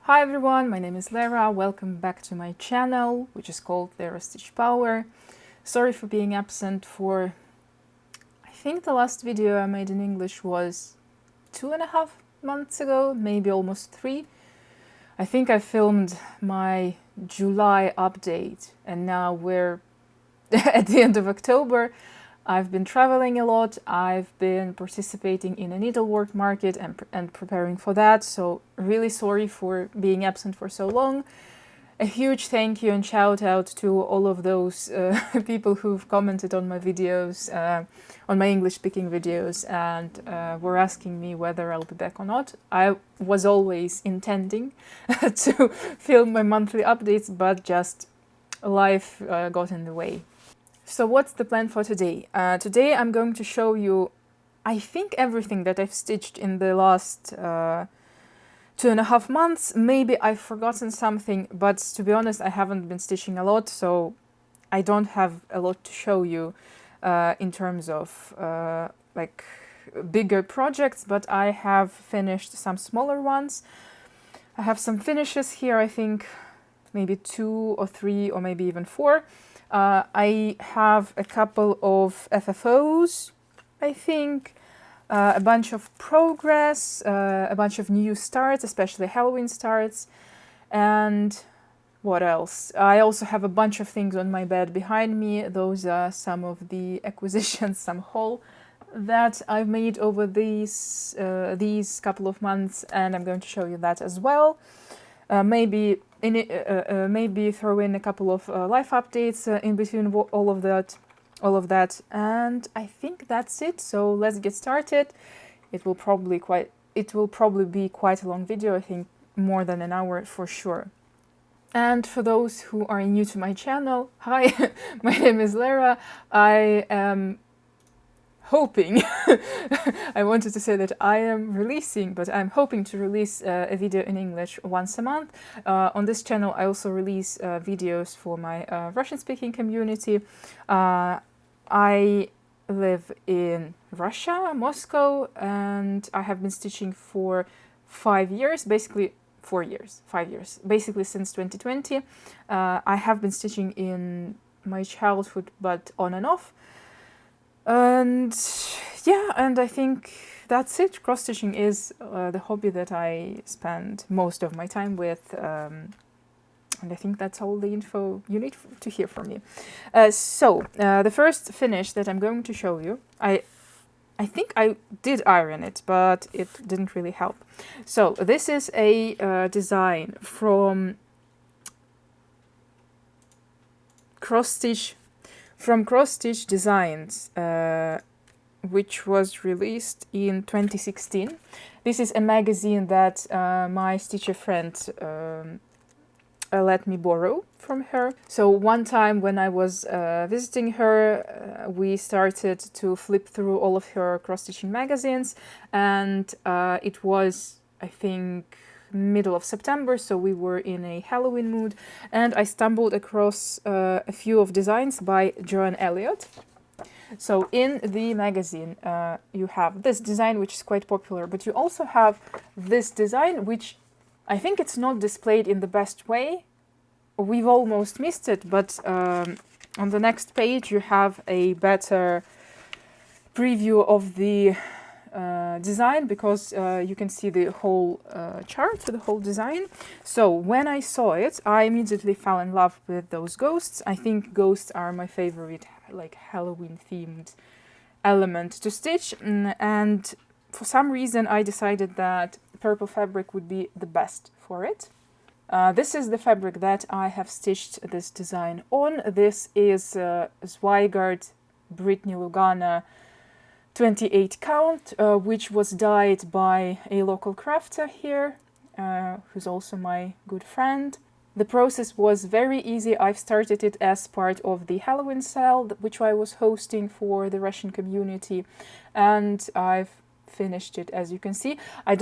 Hi everyone, my name is Lara. Welcome back to my channel, which is called Lara Stitch Power. Sorry for being absent for, I think the last video I made in English was 2.5 months ago, maybe almost 3. I think I filmed my July update and now we're at the end of October. I've been traveling a lot, I've been participating in a needlework market and preparing for that, so really sorry for being absent for so long. A huge thank you and shout out to all of those people who've commented on my videos, on my English speaking videos, and were asking me whether I'll be back or not. I was always intending to film my monthly updates, but just life got in the way. So what's the plan for today? Today I'm going to show you, I think, everything that I've stitched in the last 2.5 months. Maybe I've forgotten something, but to be honest, I haven't been stitching a lot, so I don't have a lot to show you in terms of like bigger projects, but I have finished some smaller ones. I have some finishes here, I think maybe 2 or 3 or maybe even 4. I have a couple of FFOs, I think, a bunch of progress, a bunch of new starts, especially Halloween starts, and what else? I also have a bunch of things on my bed behind me. Those are some of the acquisitions, some haul that I've made over these couple of months, and I'm going to show you that as well. Maybe throw in a couple of life updates in between all of that, and I think that's it. So let's get started. It will probably be quite a long video. I think more than an hour for sure. And for those who are new to my channel, hi, my name is Lara. I am hoping, I wanted to say that I am releasing, but I'm hoping to release a video in English once a month. On this channel I also release videos for my Russian-speaking community. I live in Russia, Moscow, and I have been stitching for 5 years, basically 5 years, basically since 2020. I have been stitching in my childhood, but on and off. And yeah, and I think that's it. Cross-stitching is the hobby that I spend most of my time with, and I think that's all the info you need to hear from me. So the first finish that I'm going to show you, I think I did iron it, but it didn't really help. So this is a design from Cross-Stitch Designs, which was released in 2016. This is a magazine that my stitcher friend let me borrow from her. So one time when I was visiting her, we started to flip through all of her cross-stitching magazines, and it was, I think, middle of September, so we were in a Halloween mood, and I stumbled across a few of designs by Joanne Elliott. So in the magazine you have this design, which is quite popular, but you also have this design, which I think it's not displayed in the best way. We've almost missed it, but on the next page you have a better preview of the design, because you can see the whole chart, the whole design. So when I saw it, I immediately fell in love with those ghosts. I think ghosts are my favorite, like, Halloween themed element to stitch, and for some reason I decided that purple fabric would be the best for it. This is the fabric that I have stitched this design on. This is Zweigart Brittany Lugana 28 count, which was dyed by a local crafter here, who's also my good friend. The process was very easy. I've started it as part of the Halloween sale, which I was hosting for the Russian community, and I've finished it, as you can see. I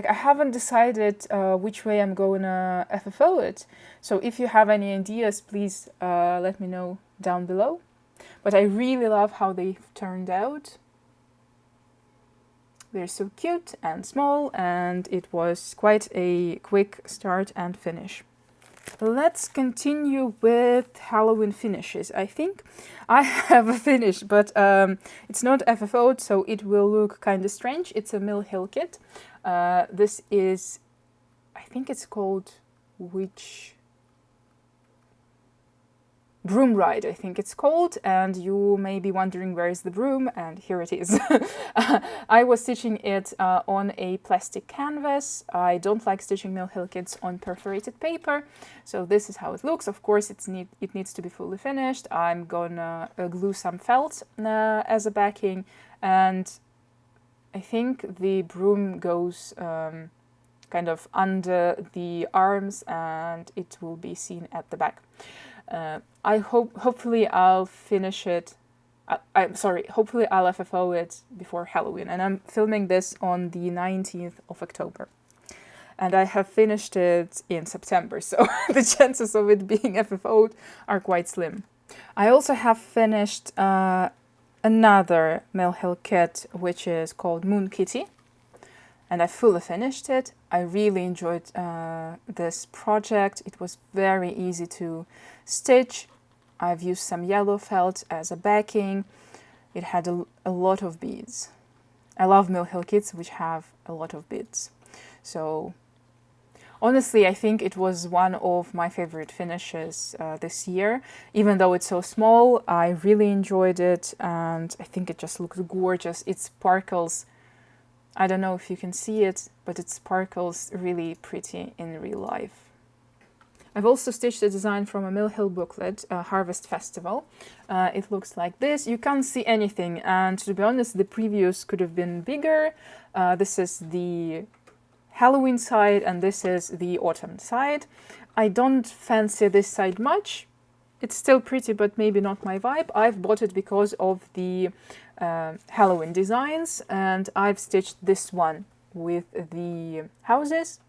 haven't decided which way I'm gonna FFO it, so if you have any ideas, please let me know down below. But I really love how they've turned out. They're so cute and small, and it was quite a quick start and finish. Let's continue with Halloween finishes. I think I have a finish, but it's not FFO'd, so it will look kind of strange. It's a Mill Hill kit. This is, I think it's called Broom Ride, I think it's called, and you may be wondering where is the broom, and here it is. I was stitching it on a plastic canvas. I don't like stitching Mill Hill kits on perforated paper, so this is how it looks. Of course, it needs to be fully finished. I'm gonna glue some felt as a backing, and I think the broom goes kind of under the arms, and it will be seen at the back. Hopefully I'll finish it. Hopefully I'll FFO it before Halloween, and I'm filming this on the 19th of October. And I have finished it in September, so the chances of it being FFO'd are quite slim. I also have finished another Mill Hill kit, which is called Moon Kitty, and I fully finished it. I really enjoyed this project. It was very easy to stitch. I've used some yellow felt as a backing. It had a lot of beads. I love Mill Hill kits which have a lot of beads. So honestly, I think it was one of my favorite finishes this year. Even though it's so small, I really enjoyed it, and I think it just looks gorgeous. It sparkles. I don't know if you can see it, but it sparkles really pretty in real life. I've also stitched a design from a Mill Hill booklet, Harvest Festival. It looks like this. You can't see anything, and to be honest, the previews could have been bigger. This is the Halloween side, and this is the autumn side. I don't fancy this side much. It's still pretty, but maybe not my vibe. I've bought it because of the Halloween designs, and I've stitched this one with the houses.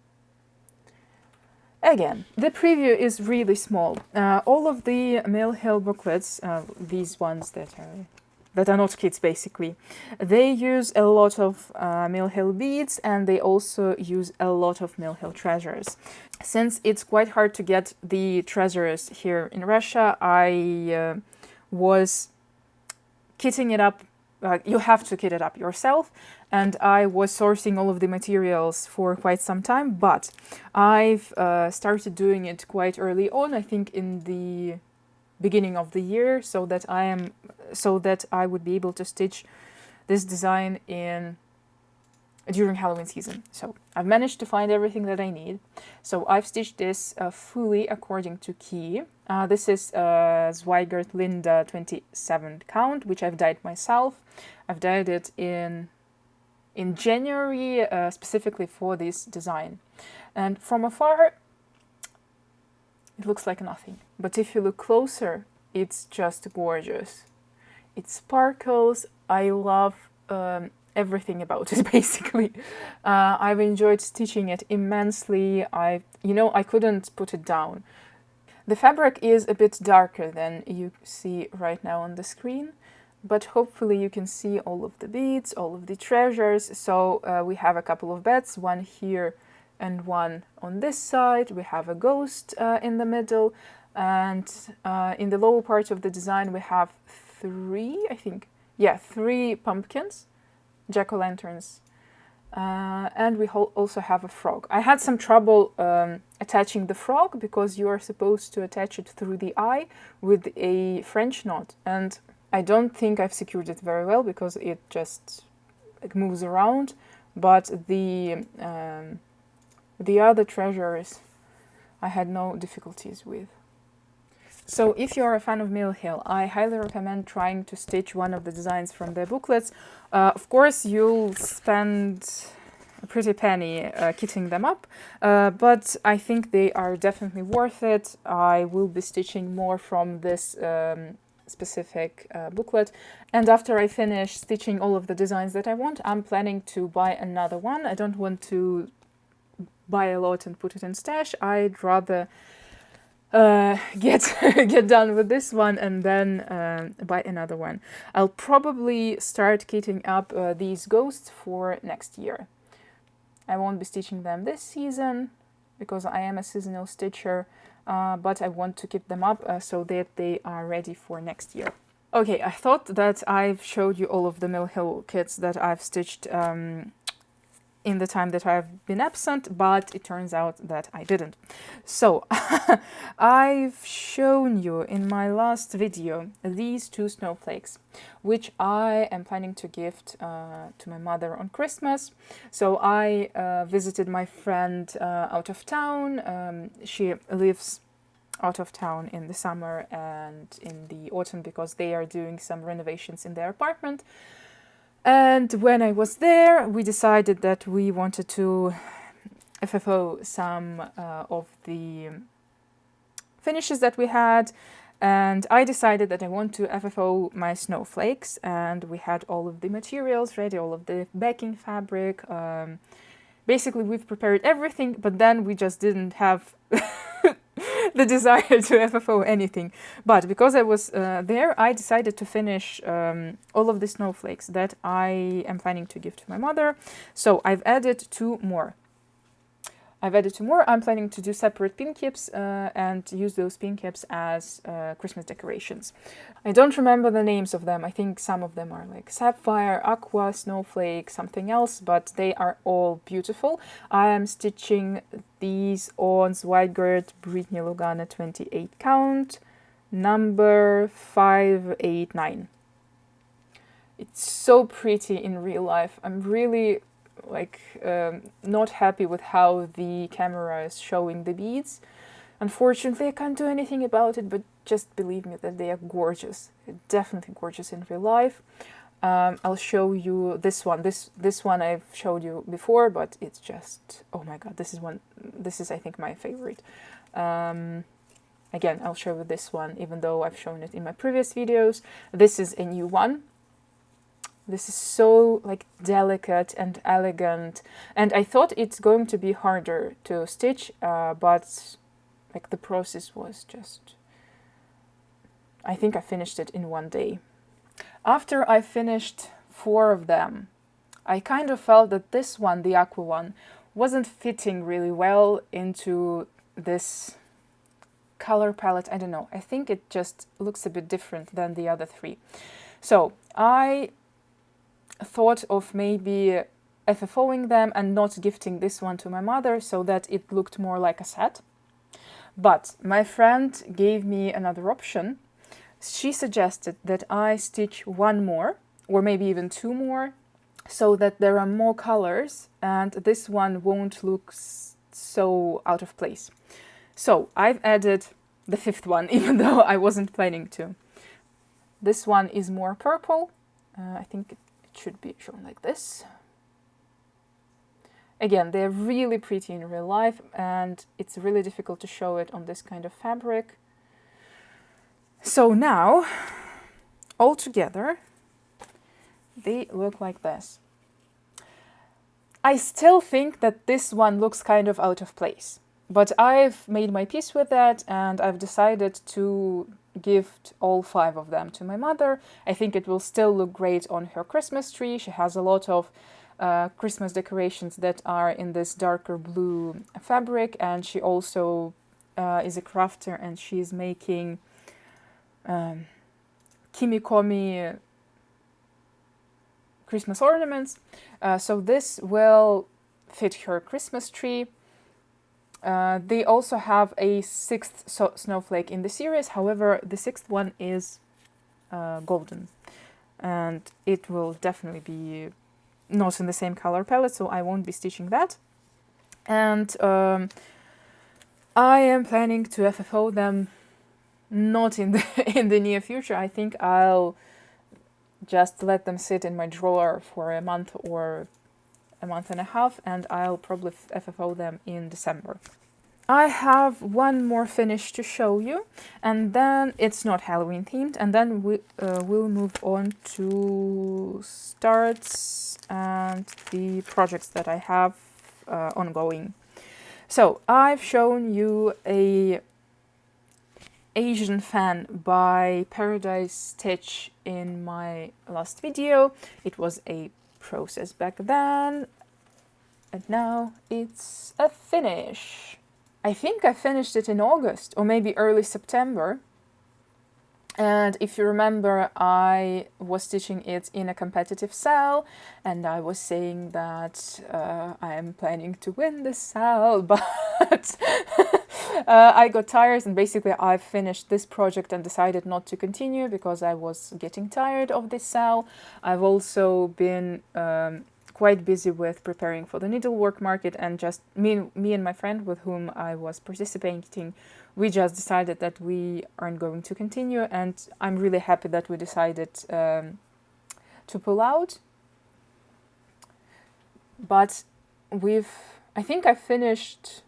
Again, the preview is really small. All of the Mill Hill booklets, these ones that are not kits basically, they use a lot of Mill Hill beads, and they also use a lot of Mill Hill treasures. Since it's quite hard to get the treasures here in Russia, I was kitting it up. You have to kit it up yourself, and I was sourcing all of the materials for quite some time, but I've started doing it quite early on, I think in the beginning of the year, so that I would be able to stitch this design during Halloween season. So I've managed to find everything that I need. So I've stitched this fully according to key. This is Zweigart Linda 27 count, which I've dyed myself. I've dyed it in January specifically for this design. And from afar, it looks like nothing. But if you look closer, it's just gorgeous. It sparkles. I love everything about it, basically. I've enjoyed stitching it immensely. I couldn't put it down. The fabric is a bit darker than you see right now on the screen, but hopefully you can see all of the beads, all of the treasures. So we have a couple of beds, one here and one on this side. We have a ghost in the middle, and in the lower part of the design we have three pumpkins, jack-o'-lanterns, and we also have a frog. I had some trouble attaching the frog because you are supposed to attach it through the eye with a French knot, and I don't think I've secured it very well because it just moves around, but the other treasures I had no difficulties with. So if you are a fan of Mill Hill, I highly recommend trying to stitch one of the designs from their booklets. Of course, you'll spend a pretty penny kitting them up, but I think they are definitely worth it. I will be stitching more from this specific booklet, and after I finish stitching all of the designs that I want, I'm planning to buy another one. I don't want to buy a lot and put it in stash. I'd rather get done with this one and then buy another one. I'll probably start kitting up these ghosts for next year. I won't be stitching them this season because I am a seasonal stitcher, but I want to kit them up so that they are ready for next year. Okay, I thought that I've showed you all of the Mill Hill kits that I've stitched in the time that I've been absent, but it turns out that I didn't. So I've shown you in my last video these two snowflakes, which I am planning to gift to my mother on Christmas. So I visited my friend out of town. She lives out of town in the summer and in the autumn because they are doing some renovations in their apartment. And when I was there, we decided that we wanted to FFO some of the finishes that we had. And I decided that I want to FFO my snowflakes. And we had all of the materials ready, all of the backing fabric. Basically, we've prepared everything, but then we just didn't have the desire to FFO anything. But because I was there, I decided to finish all of the snowflakes that I am planning to give to my mother. So I've added two more. I'm planning to do separate pin caps and use those pin caps as Christmas decorations. I don't remember the names of them. I think some of them are like Sapphire, Aqua, Snowflake, something else, but they are all beautiful. I am stitching these on Zweigert Brittany Lugana 28 count, number 589. It's so pretty in real life. I'm really not happy with how the camera is showing the beads. Unfortunately, I can't do anything about it, but just believe me that they are gorgeous. They're definitely gorgeous in real life. I'll show you this one. This one I've showed you before, but it's just, oh my god, this is I think my favorite. Again, I'll show you this one, even though I've shown it in my previous videos. This is a new one. This is so delicate and elegant, and I thought it's going to be harder to stitch, but the process was just, I think I finished it in one day. After I finished 4 of them, I kind of felt that this one, the aqua one, wasn't fitting really well into this color palette. I don't know, I think it just looks a bit different than the other 3. So I thought of maybe FFOing them and not gifting this one to my mother so that it looked more like a set. But my friend gave me another option. She suggested that I stitch 1 more, or maybe even 2 more, so that there are more colors and this one won't look so out of place. So I've added the 5th one, even though I wasn't planning to. This one is more purple. I think it should be shown like this. Again, they're really pretty in real life, and it's really difficult to show it on this kind of fabric. So now, all together, they look like this. I still think that this one looks kind of out of place, but I've made my peace with that, and I've decided to gift all 5 of them to my mother. I think it will still look great on her Christmas tree. She has a lot of Christmas decorations that are in this darker blue fabric, and she also is a crafter, and she's making Kimikomi Christmas ornaments. So this will fit her Christmas tree. They also have a 6th snowflake in the series. However, the 6th one is golden, and it will definitely be not in the same color palette, so I won't be stitching that. And I am planning to FFO them not in the near future. I think I'll just let them sit in my drawer for a month or a month and a half, and I'll probably FFO them in December. I have one more finish to show you, and then it's not Halloween themed, and then we'll move on to starts and the projects that I have ongoing. So I've shown you a Asian fan by Paradise Stitch in my last video. It was a process back then, and now it's a finish. I think I finished it in August or maybe early September. And if you remember, I was stitching it in a competitive cell, and I was saying that I am planning to win this cell, but I got tired, and basically I finished this project and decided not to continue because I was getting tired of this cell. I've also been quite busy with preparing for the needlework market, and just me and my friend with whom I was participating, we just decided that we aren't going to continue, and I'm really happy that we decided to pull out. But I think I finished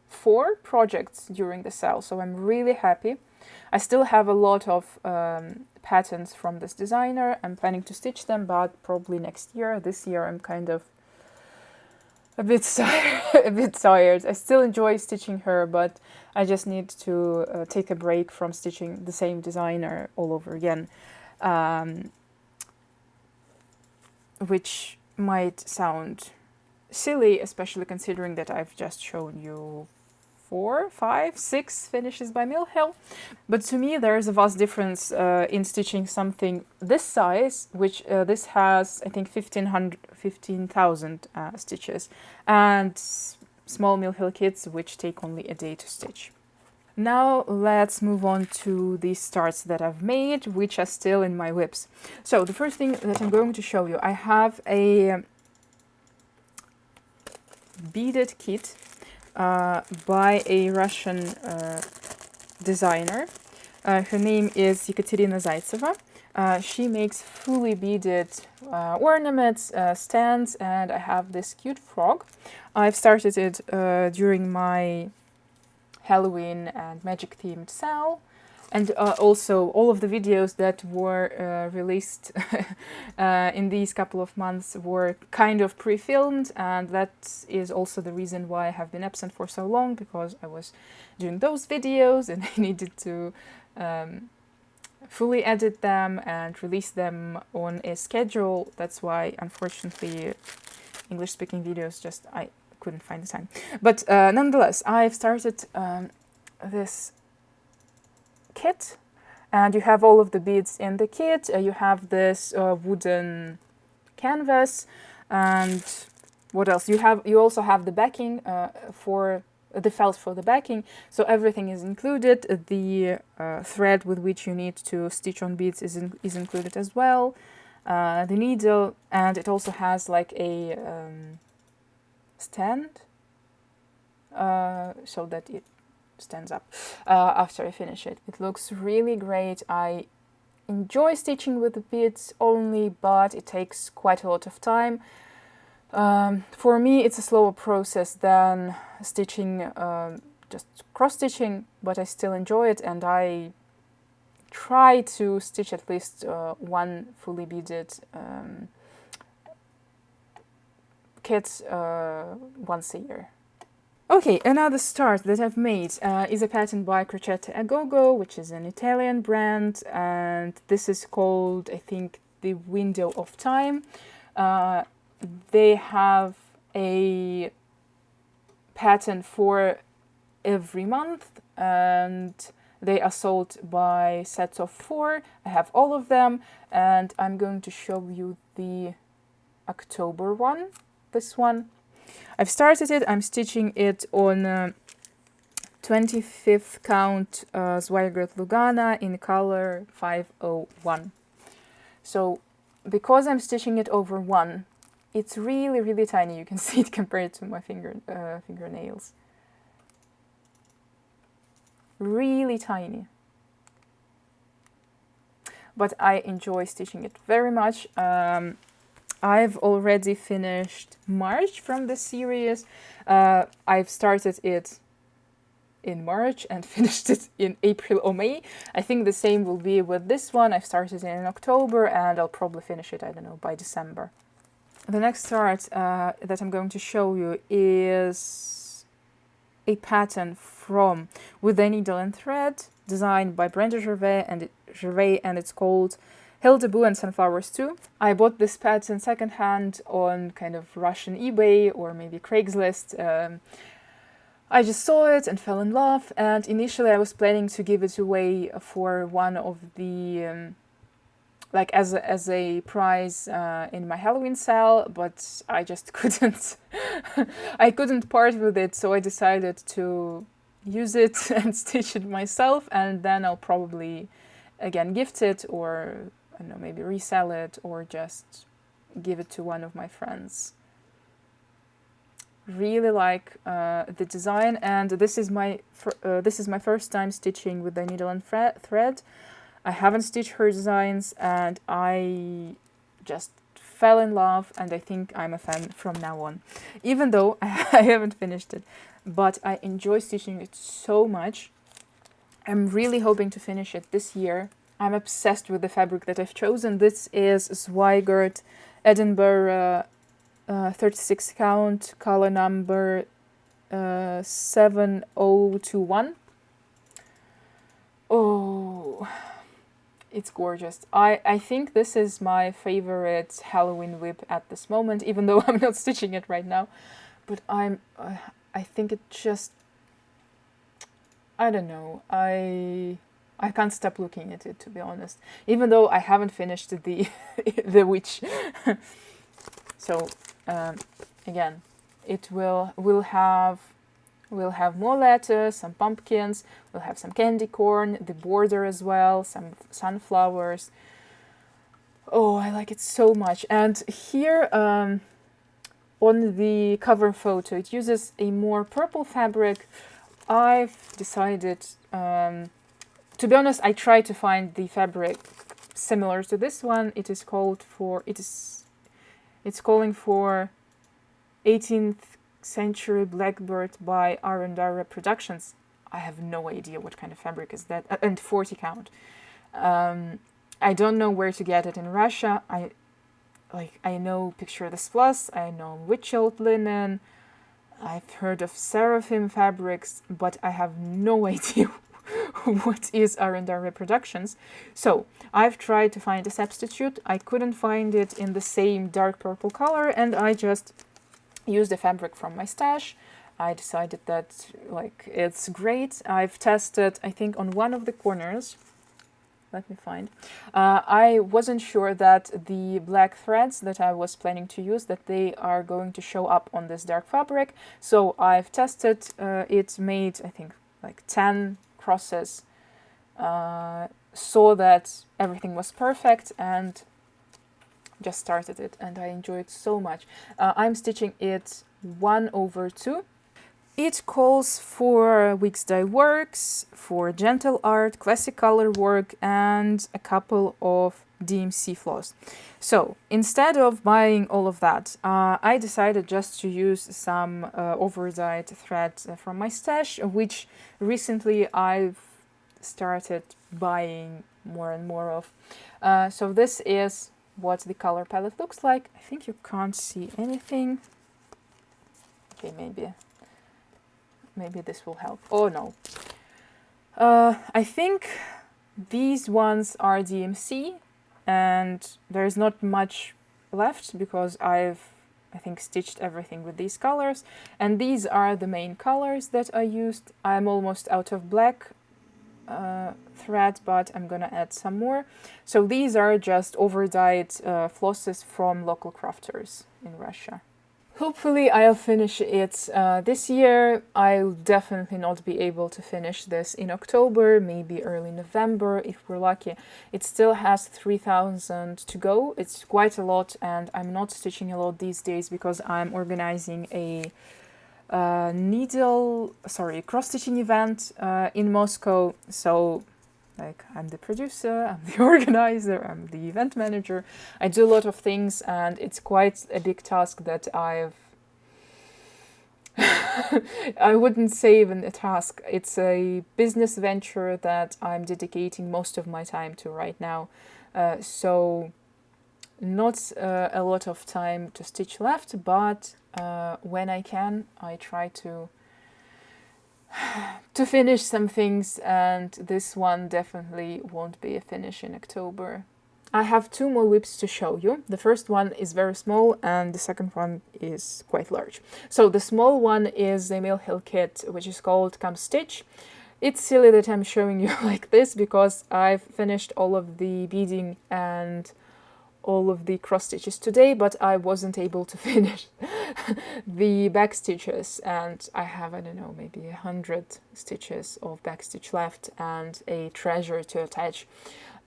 4 projects during the sale, so I'm really happy. I still have a lot of patterns from this designer. I'm planning to stitch them, but probably next year. This year I'm kind of a bit tired. I still enjoy stitching her, but I just need to take a break from stitching the same designer all over again, which might sound silly, especially considering that I've just shown you 4, 5, 6 finishes by Mill Hill. But to me there is a vast difference in stitching something this size, which this has I think 15,000 stitches, and small Mill Hill kits which take only a day to stitch. Now let's move on to the starts that I've made, which are still in my whips. So the first thing that I'm going to show you, I have a beaded kit by a Russian designer. Her name is Ekaterina Zaitseva. She makes fully beaded ornaments, stands, and I have this cute frog. I've started it during my Halloween and magic themed sale, and also all of the videos that were released in these couple of months were kind of pre-filmed, and that is also the reason why I have been absent for so long, because I was doing those videos and I needed to fully edit them and release them on a schedule. That's why, unfortunately, English-speaking videos just I couldn't find the time. But nonetheless, I've started this kit, and you have all of the beads in the kit. You have this wooden canvas, and what else? You also have the backing for the felt for the backing, so everything is included. The thread with which you need to stitch on beads is included as well. The needle, and it also has like a stand so that it stands up after I finish it. It looks really great. I enjoy stitching with the beads only, but it takes quite a lot of time. For me, it's a slower process than stitching, just cross-stitching, but I still enjoy it, and I try to stitch at least one fully beaded kit once a year. Okay, another start that I've made is a pattern by Crocetta a Go-Go, which is an Italian brand, and this is called, I think, The Window of Time. They have a pattern for every month, and they are sold by sets of 4. I have all of them, and I'm going to show you the October one, this one. I've started it. I'm stitching it on 25th count Zweigert Lugana in color 501. So because I'm stitching it over 1, it's really, really tiny. You can see it compared to my fingernails. Really tiny. But I enjoy stitching it very much. I've already finished March from this series. I've started it in March and finished it in April or May. I think the same will be with this one. I've started it in October, and I'll probably finish it, I don't know, by December. The next start that I'm going to show you is a pattern from With a Needle and Thread designed by Brenda Gervais, and it's called Hilde Boo and Sunflowers Too. I bought this pattern secondhand on kind of Russian eBay or maybe Craigslist. I just saw it and fell in love, and initially I was planning to give it away for one of the like as a prize in my Halloween sale, but I just couldn't I couldn't part with it, so I decided to use it and stitch it myself, and then I'll probably again gift it, or I don't know, maybe resell it, or just give it to one of my friends. Really like the design, and this is my first time stitching with the needle and thread. I haven't stitched her designs, and I just fell in love, and I think I'm a fan from now on, even though I haven't finished it. But I enjoy stitching it so much. I'm really hoping to finish it this year. I'm obsessed with the fabric that I've chosen. This is Zweigart Edinburgh 36 count, color number 7021. Oh, it's gorgeous. I think this is my favorite Halloween whip at this moment, even though I'm not stitching it right now. But I think it just, I don't know, I can't stop looking at it, to be honest, even though I haven't finished the the witch. So again, we'll have more letters, some pumpkins, we'll have some candy corn, the border as well, some sunflowers. Oh, I like it so much. And here on the cover photo, it uses a more purple fabric. I've decided, to be honest, I tried to find the fabric similar to this one. It's calling for 18th Century Blackbird by R&R Productions. I have no idea what kind of fabric is that, and 40 count. I don't know where to get it in Russia. I know Picture This Plus, I know Witchelt linen, I've heard of Seraphim fabrics, but I have no idea what is R&R Productions. So I've tried to find a substitute. I couldn't find it in the same dark purple color, and I just used the fabric from my stash. I decided that it's great. I've tested, I think, on one of the corners. Let me find. I wasn't sure that the black threads that I was planning to use, that they are going to show up on this dark fabric. So I've tested it, made, I think, like 10 crosses, saw that everything was perfect, and just started it, and I enjoy it so much. I'm stitching it 1/2. It calls for Weeks Dye Works, for Gentle Art, Classic Color Work, and a couple of DMC floss. So instead of buying all of that, I decided just to use some overdyed thread from my stash, which recently I've started buying more and more of. So this is what the color palette looks like. I think you can't see anything. Okay, maybe this will help. Oh no. I think these ones are DMC, and there's not much left because I think stitched everything with these colors, and these are the main colors that I used. I'm almost out of black thread, but I'm gonna add some more. So these are just overdyed flosses from local crafters in Russia. Hopefully I'll finish it this year. I'll definitely not be able to finish this in October, maybe early November if we're lucky. It still has 3,000 to go. It's quite a lot, and I'm not stitching a lot these days because I'm organizing a cross-stitching event in Moscow. So I'm the producer, I'm the organizer, I'm the event manager. I do a lot of things, and it's quite a big task that I wouldn't say even a task. It's a business venture that I'm dedicating most of my time to right now. So not a lot of time to stitch left, but when I can, I try to to finish some things, and this one definitely won't be a finish in October. I have two more whips to show you. The first one is very small and the second one is quite large. So the small one is a Mill Hill kit, which is called Come Stitch. It's silly that I'm showing you like this because I've finished all of the beading and all of the cross stitches today, but I wasn't able to finish the back stitches, and I have, I don't know, maybe 100 stitches of back stitch left and a treasure to attach.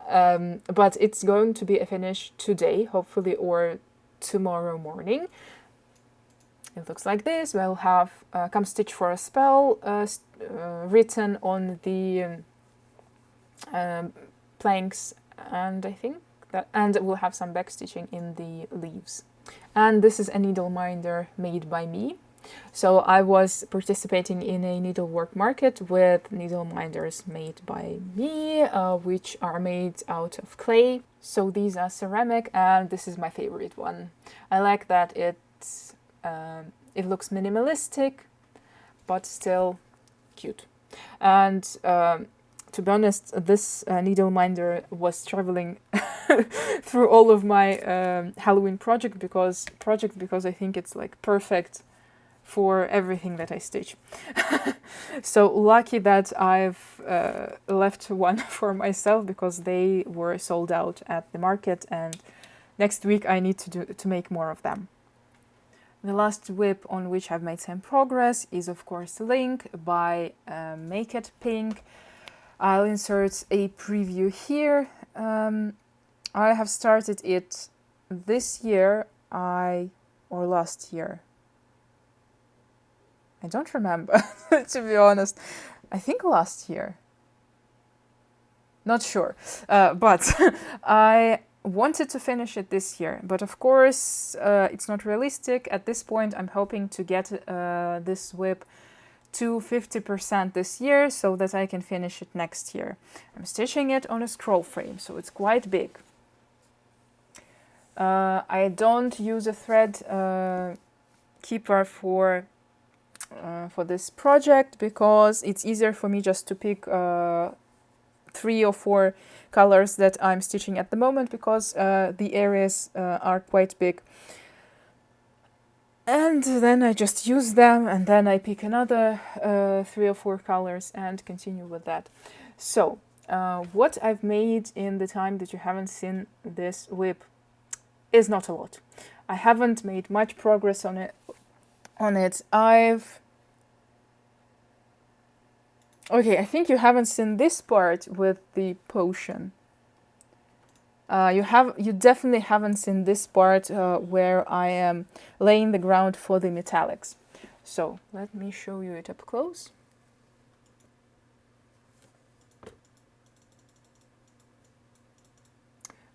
But it's going to be a finish today, hopefully, or tomorrow morning. It looks like this. We'll have Come Stitch for a Spell written on the planks, and I think that, and we'll have some back stitching in the leaves. And this is a needle minder made by me. So I was participating in a needlework market with needle minders made by me, which are made out of clay. So these are ceramic, and this is my favorite one. I like that it looks minimalistic, but still cute. And to be honest, this needle minder was traveling through all of my Halloween project because I think it's like perfect for everything that I stitch. So lucky that I've left one for myself because they were sold out at the market, and next week I need to make more of them. The last whip on which I've made some progress is of course Link by Make It Pink. I'll insert a preview here. I have started it this year, or last year. I don't remember, to be honest. I think last year. Not sure. But I wanted to finish it this year. But of course, it's not realistic. At this point, I'm hoping to get this whip to 50% this year so that I can finish it next year. I'm stitching it on a scroll frame, so it's quite big. I don't use a thread keeper for this project because it's easier for me just to pick 3 or 4 colors that I'm stitching at the moment because the areas are quite big. And then I just use them, and then I pick another 3 or 4 colors and continue with that. So, what I've made in the time that you haven't seen this whip is not a lot. I haven't made much progress on it. Okay, I think you haven't seen this part with the potion. You definitely haven't seen this part where I am laying the ground for the metallics. So let me show you it up close.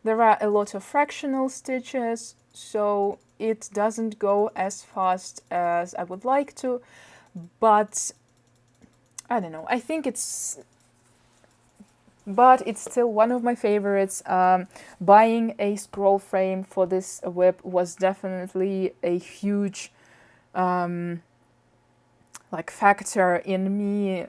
There are a lot of fractional stitches, so it doesn't go as fast as I would like to, but I don't know, I think it's still one of my favorites. Buying a scroll frame for this whip was definitely a huge factor in me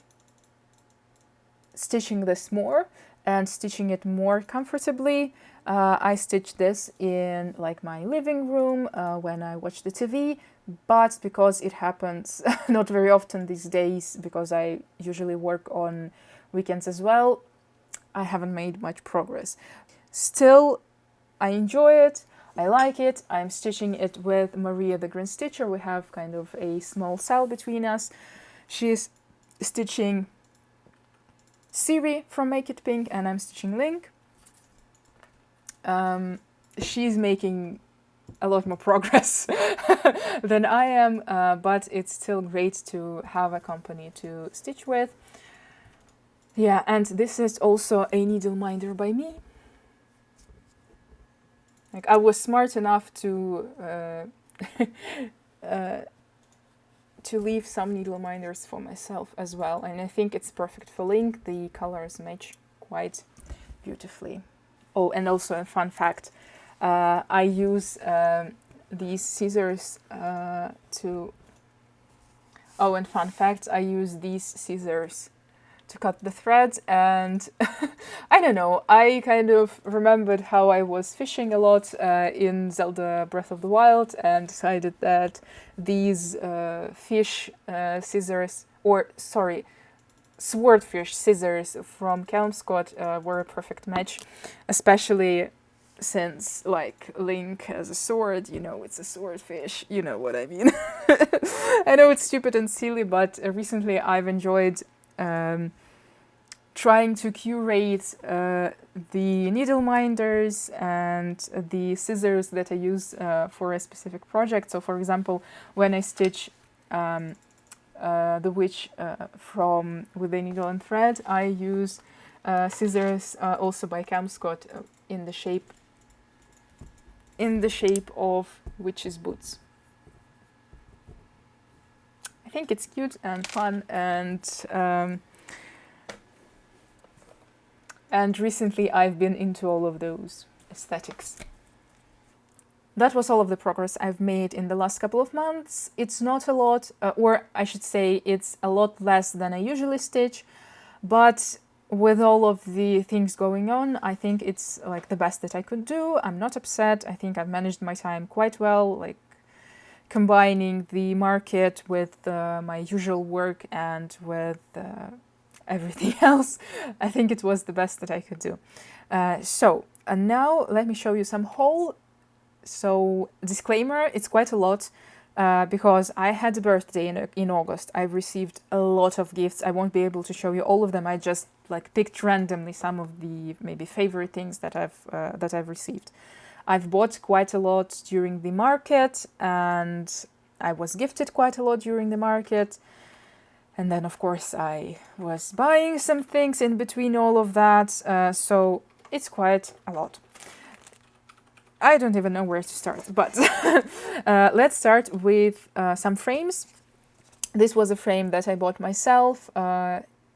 stitching this more and stitching it more comfortably. I stitch this in my living room when I watch the TV, but because it happens not very often these days, because I usually work on weekends as well, I haven't made much progress. Still, I enjoy it, I like it. I'm stitching it with Maria the Green Stitcher. We have kind of a small cell between us. She's stitching Siri from Make It Pink, and I'm stitching Link. She's making a lot more progress than I am, but it's still great to have a company to stitch with. Yeah, and this is also a needle minder by me. I was smart enough to to leave some needle minders for myself as well, and I think it's perfect for Link. The colors match quite beautifully. Oh, and also a fun fact, I use these scissors to Oh, and fun fact, I use these scissors to cut the threads, and I don't know, I kind of remembered how I was fishing a lot in Zelda Breath of the Wild, and decided that these fish scissors, or sorry, swordfish scissors from Kelmscott were a perfect match, especially since, like, Link has a sword, you know, it's a swordfish, you know what I mean. I know it's stupid and silly, but recently I've enjoyed trying to curate the needle minders and the scissors that I use for a specific project. So, for example, when I stitch the witch from with the needle and thread, I use scissors also by Kelmscott in the shape of witch's boots. I think it's cute and fun, and recently I've been into all of those aesthetics. That was all of the progress I've made in the last couple of months. It's not a lot, or I should say it's a lot less than I usually stitch, but with all of the things going on, I think it's like the best that I could do. I'm not upset. I think I've managed my time quite well, like combining the market with my usual work and with everything else. I think it was the best that I could do. So now let me show you some haul. So disclaimer, it's quite a lot because I had a birthday in August. I've received a lot of gifts. I won't be able to show you all of them. I just like picked randomly some of the maybe favorite things that I've received. I've bought quite a lot during the market, and I was gifted quite a lot during the market. And then, of course, I was buying some things in between all of that. So it's quite a lot. I don't even know where to start, but let's start with some frames. This was a frame that I bought myself.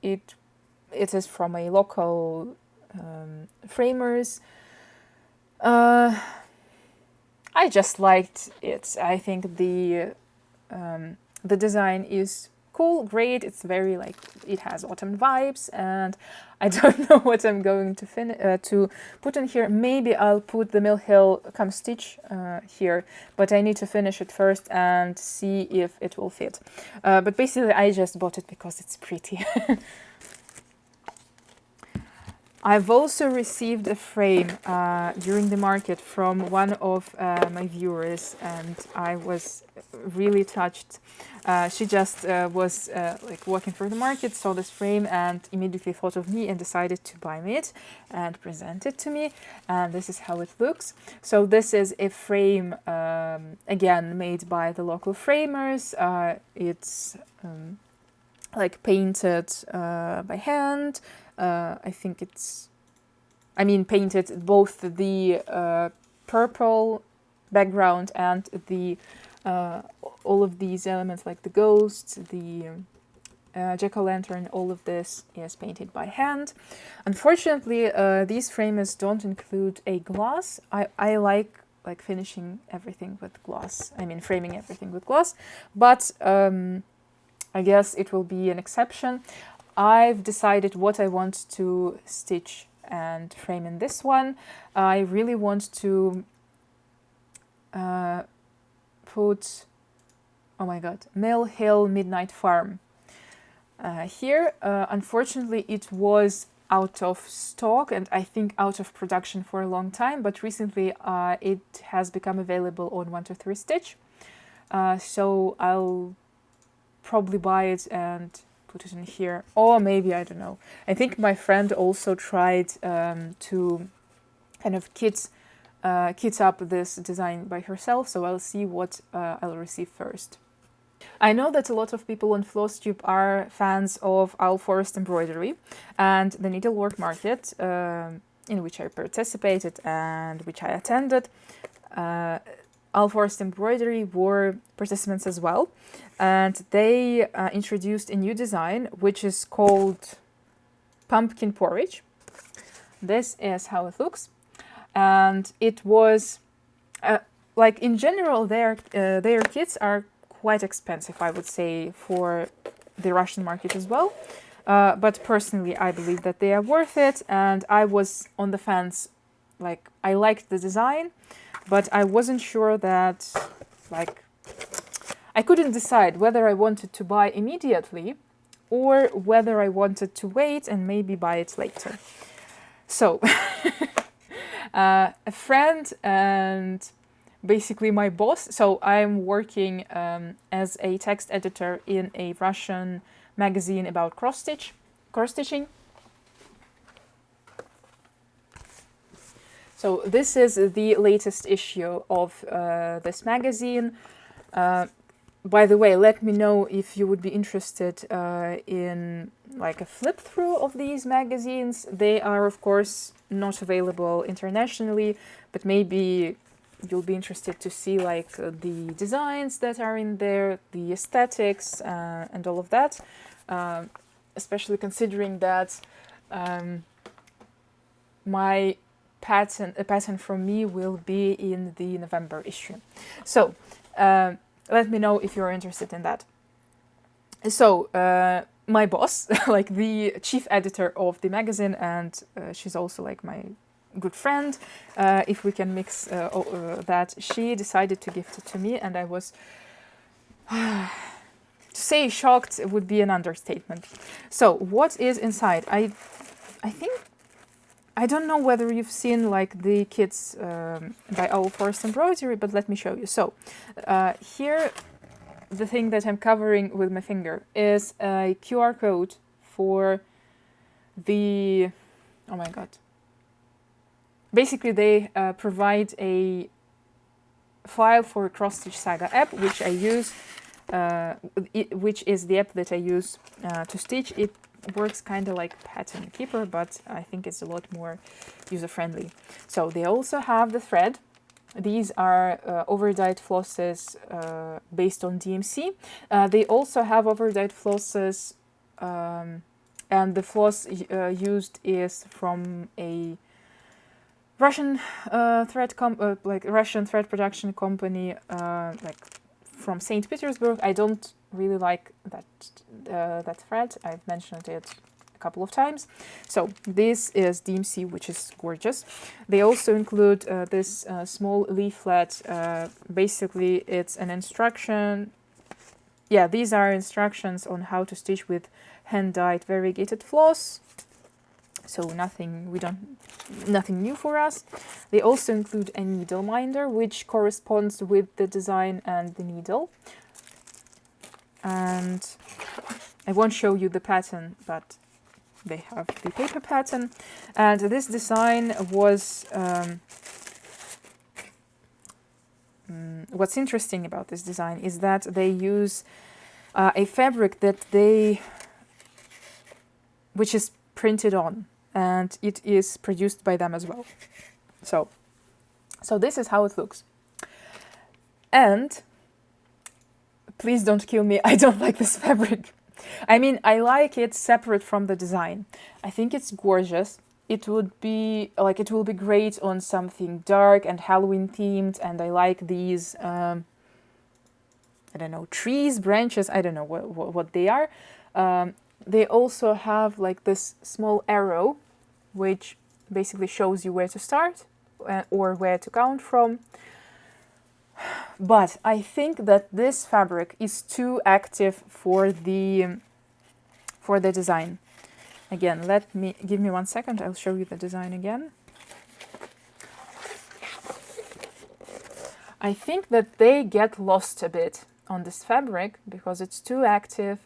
It is from a local framers. I just liked it. I think the design is cool, great. It's very like, it has autumn vibes, and I don't know what I'm going to put in here. Maybe I'll put the Mill Hill Come Stitch here, but I need to finish it first and see if it will fit. But basically I just bought it because it's pretty. I've also received a frame during the market from one of my viewers, and I was really touched. She just was like walking through the market, saw this frame, and immediately thought of me and decided to buy me it and present it to me. And this is how it looks. So this is a frame, again, made by the local framers. It's like painted by hand. I think painted both the purple background and the all of these elements, like the ghosts, the jack-o'-lantern, all of this is painted by hand. Unfortunately, these frames don't include a gloss. I like finishing everything with gloss. Framing everything with gloss, but I guess it will be an exception. I've decided what I want to stitch and frame in this one. I really want to put, oh my god, Mill Hill Midnight Farm here. Unfortunately, it was out of stock and I think out of production for a long time, but recently it has become available on 123 Stitch. So I'll probably buy it and put it in here, or maybe, I don't know. I think my friend also tried to kind of kit up this design by herself, so I'll see what I'll receive first. I know that a lot of people on Flosstube are fans of Owl Forest embroidery, and the needlework market in which I participated and which I attended. Owl Forest Embroidery were participants as well, and they introduced a new design which is called Pumpkin Porridge. This is how it looks, and it was like in general their kits are quite expensive, I would say, for the Russian market as well. But personally, I believe that they are worth it, and I was on the fence. Like, I liked the design, but I wasn't sure that, like, I couldn't decide whether I wanted to buy immediately or whether I wanted to wait and maybe buy it later. So, a friend and basically my boss, so I'm working as a text editor in a Russian magazine about cross-stitching. So this is the latest issue of this magazine. By the way, let me know if you would be interested in like a flip through of these magazines. They are, of course, not available internationally, but maybe you'll be interested to see like the designs that are in there, the aesthetics, and all of that. Especially considering that a pattern from me will be in the November issue. So let me know if you're interested in that. So my boss, like the chief editor of the magazine, and she's also like my good friend, if we can mix that, she decided to gift it to me, and I was to say shocked would be an understatement. So what is inside? I think, I don't know whether you've seen like the kits by Owl Forest Embroidery, but let me show you. So here, the thing that I'm covering with my finger is a QR code for the, oh my god. Basically, they provide a file for Cross Stitch Saga app, which I use, which is the app that I use to stitch. It works kind of like Pattern Keeper, but I think it's a lot more user-friendly. So they also have the thread. These are over-dyed flosses based on DMC. They also have over-dyed flosses, and the floss used is from a Russian Russian thread production company, like from St. Petersburg. I don't really like that thread. I've mentioned it a couple of times. So this is DMC, which is gorgeous. They also include this small leaflet. Basically, it's an instruction. Yeah, these are instructions on how to stitch with hand-dyed variegated floss. So nothing new for us. They also include a needle minder, which corresponds with the design and the needle. And I won't show you the pattern, but they have the paper pattern. And this design was, what's interesting about this design is that they use a fabric which is printed on, and it is produced by them as well. So this is how it looks. And please don't kill me, I don't like this fabric. I mean, I like it separate from the design. I think it's gorgeous. It will be great on something dark and Halloween themed, and I like these, I don't know, trees, branches, I don't know what they are. They also have like this small arrow, which basically shows you where to start or where to count from. But I think that this fabric is too active for the design. Again, give me 1 second. I'll show you the design again. I think that they get lost a bit on this fabric because it's too active,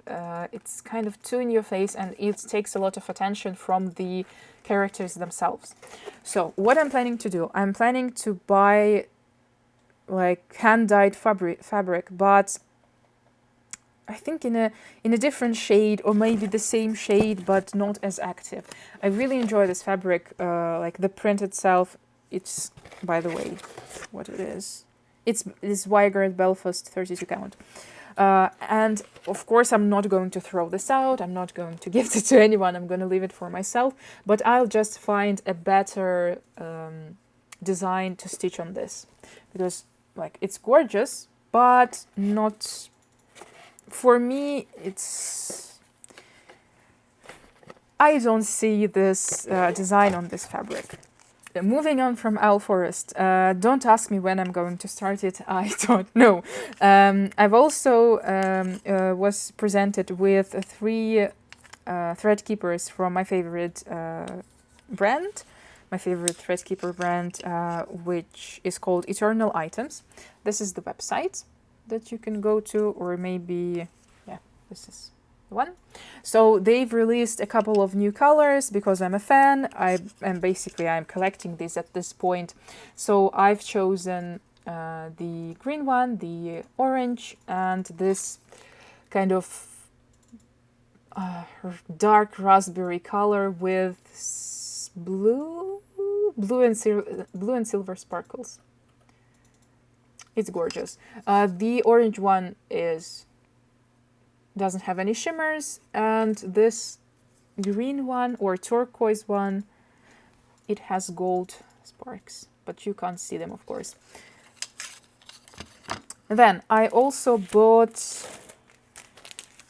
it's kind of too in your face, and it takes a lot of attention from the characters themselves. So what I'm planning to do, I'm planning to buy like hand-dyed fabric, but I think in a different shade, or maybe the same shade but not as active. I really enjoy this fabric, like the print itself. It's, by the way, what it is. It's Weigert Belfast 32 count. And of course, I'm not going to throw this out. I'm not going to gift it to anyone. I'm going to leave it for myself. But I'll just find a better design to stitch on this. Because like it's gorgeous, but not for me, it's... I don't see this design on this fabric. Moving on from Owl Forest, don't ask me when I'm going to start it, I don't know. I've also was presented with 3 thread keepers from my favorite brand, my favorite thread keeper brand, which is called Eternal Items. This is the website that you can go to, or maybe, yeah, this is the one. So they've released a couple of new colors because I'm a fan. I'm collecting these at this point. So I've chosen the green one, the orange, and this kind of dark raspberry color with blue and silver sparkles. It's gorgeous. The orange one doesn't have any shimmers, and this green one or turquoise one, it has gold sparks, but you can't see them, of course. Then I also bought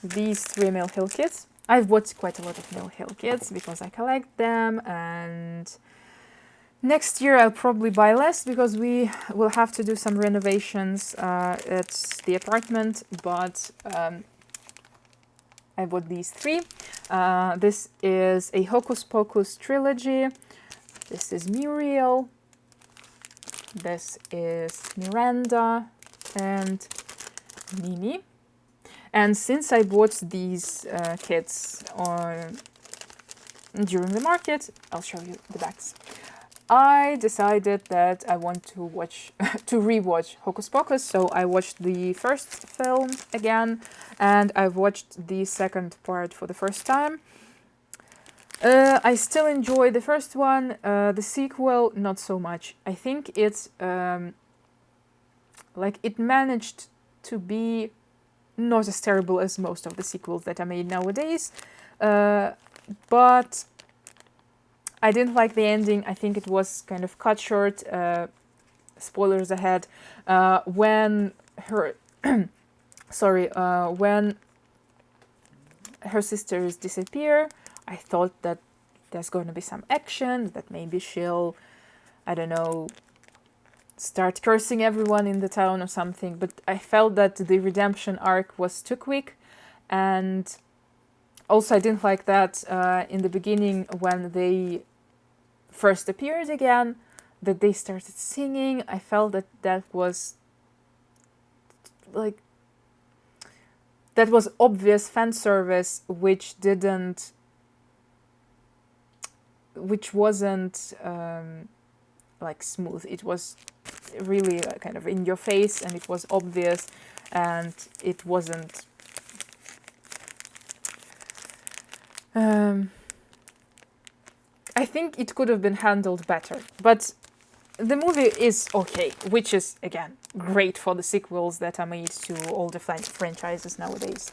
these 3 Mill Hill kits. I've bought quite a lot of Mill Hill kits because I collect them, and next year I'll probably buy less because we will have to do some renovations at the apartment, but I bought these 3. This is a Hocus Pocus trilogy. This is Muriel. This is Miranda and Mimi. And since I bought these kits during the market, I'll show you the backs. I decided that I want to rewatch Hocus Pocus, so I watched the first film again, and I watched the second part for the first time. I still enjoy the first one, the sequel not so much. I think it's it managed to be not as terrible as most of the sequels that are made nowadays, but I didn't like the ending. I think it was kind of cut short. Spoilers ahead. When her when her sisters disappear, I thought that there's going to be some action, that maybe she'll, I don't know, start cursing everyone in the town or something. But I felt that the redemption arc was too quick, and also I didn't like that in the beginning when they first appeared again, that they started singing. I felt that was obvious fan service, which wasn't smooth. It was really kind of in your face, and it was obvious, and it wasn't I think it could have been handled better, but the movie is okay, which is, again, great for the sequels that are made to all the franchises nowadays.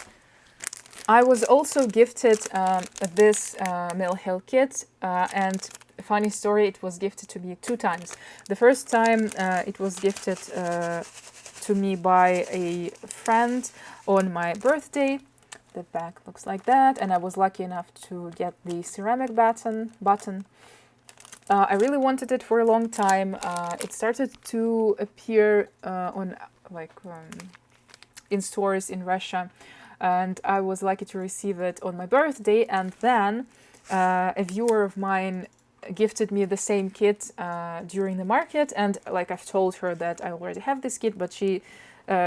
I was also gifted this Mill Hill kit, and funny story, it was gifted to me 2 times. The first time it was gifted to me by a friend on my birthday. The back looks like that, and I was lucky enough to get the ceramic button. I really wanted it for a long time. It started to appear in stores in Russia, and I was lucky to receive it on my birthday. And then a viewer of mine gifted me the same kit during the market, and I've told her that I already have this kit, but she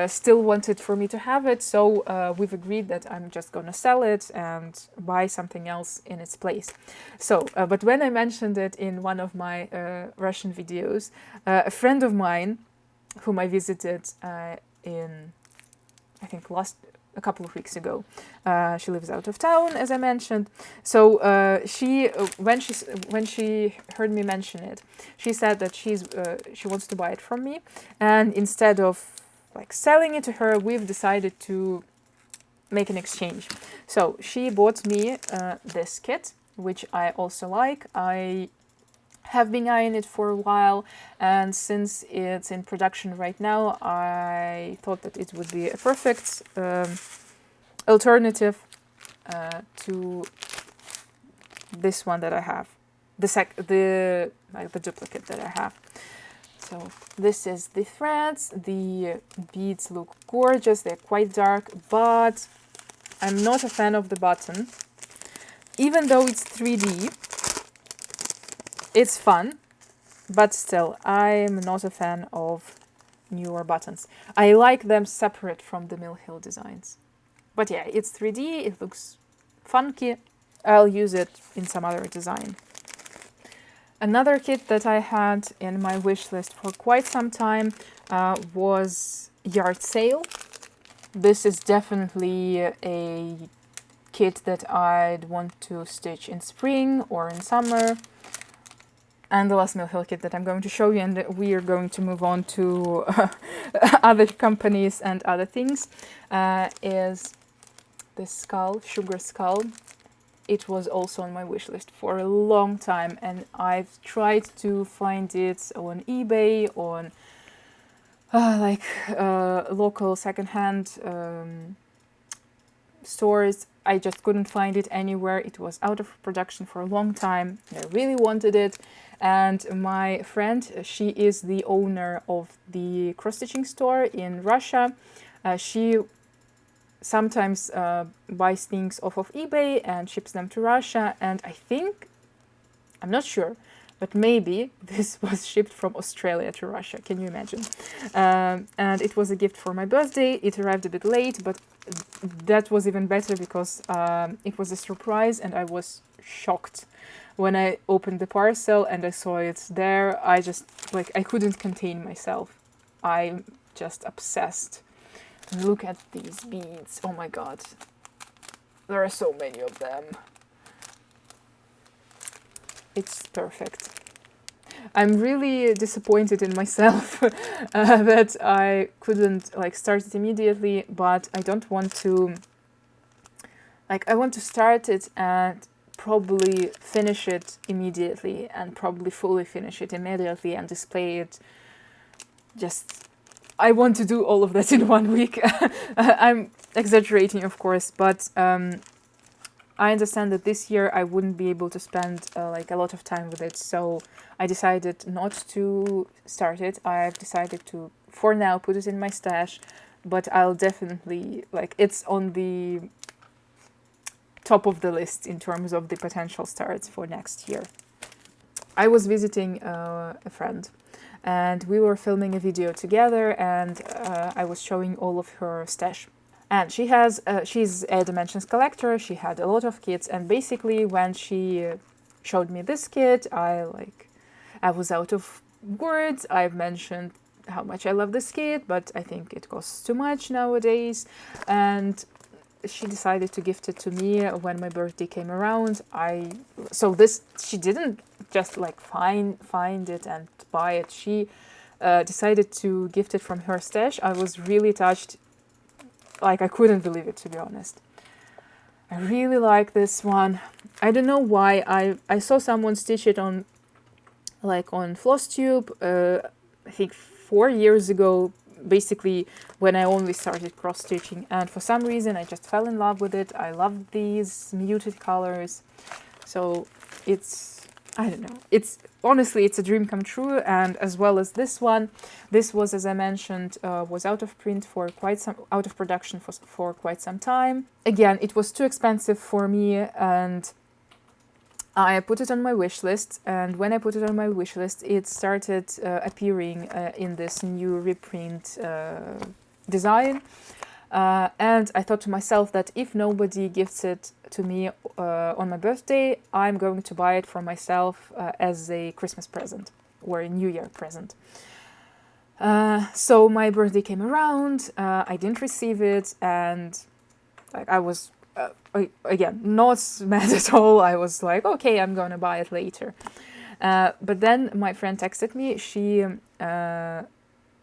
still wanted for me to have it, so we've agreed that I'm just gonna sell it and buy something else in its place. So, but when I mentioned it in one of my Russian videos, a friend of mine, whom I visited in, I think, a couple of weeks ago, she lives out of town, as I mentioned. So she, when she heard me mention it, she said that she wants to buy it from me, and instead of selling it to her, we've decided to make an exchange. So she bought me this kit, which I also like. I have been eyeing it for a while, and since it's in production right now, I thought that it would be a perfect alternative to this one that I have, the duplicate that I have. So this is the threads. The beads look gorgeous. They're quite dark, but I'm not a fan of the button. Even though it's 3D, it's fun, but still, I'm not a fan of newer buttons. I like them separate from the Mill Hill designs. But yeah, it's 3D, it looks funky. I'll use it in some other design. Another kit that I had in my wish list for quite some time was Yard Sale. This is definitely a kit that I'd want to stitch in spring or in summer. And the last Mill Hill kit that I'm going to show you, and we are going to move on to other companies and other things, is this skull, Sugar Skull. It was also on my wish list for a long time, and I've tried to find it on eBay, on local secondhand stores. I just couldn't find it anywhere. It was out of production for a long time. I really wanted it. And my friend, she is the owner of the cross-stitching store in Russia. She sometimes buys things off of eBay and ships them to Russia. And I think, I'm not sure, but maybe this was shipped from Australia to Russia. Can you imagine? And it was a gift for my birthday. It arrived a bit late, but that was even better because it was a surprise, and I was shocked when I opened the parcel and I saw it there. I just, I couldn't contain myself. I'm just obsessed. Look at these beads. Oh my god. There are so many of them. It's perfect. I'm really disappointed in myself that I couldn't start it immediately, but I don't want to, I want to start it and probably finish it immediately, and probably fully finish it immediately and display it. I want to do all of that in 1 week. I'm exaggerating, of course, but I understand that this year I wouldn't be able to spend a lot of time with it, so I decided not to start it. I've decided to, for now, put it in my stash, but I'll definitely, it's on the top of the list in terms of the potential starts for next year. I was visiting a friend, and we were filming a video together, and I was showing all of her stash. And she has, she's a Dimensions collector. She had a lot of kits, and basically when she showed me this kit, I was out of words. I've mentioned how much I love this kit, but I think it costs too much nowadays. And she decided to gift it to me when my birthday came around. She didn't just find it and buy it. She decided to gift it from her stash. I was really touched. I couldn't believe it, to be honest. I really like this one. I don't know why. I saw someone stitch it on Flosstube, I think 4 years ago, basically when I only started cross-stitching, and for some reason I just fell in love with it. I love these muted colors, so I don't know, honestly it's a dream come true. And as well as this one, this was, as I mentioned, was out of production for quite some time. Again, it was too expensive for me, and I put it on my wish list, and when I put it on my wish list, it started appearing in this new reprint design. And I thought to myself that if nobody gifts it to me on my birthday, I'm going to buy it for myself as a Christmas present or a New Year present. So my birthday came around, I didn't receive it, and I was again not mad at all. I was like, okay, I'm gonna buy it later. But then my friend texted me. She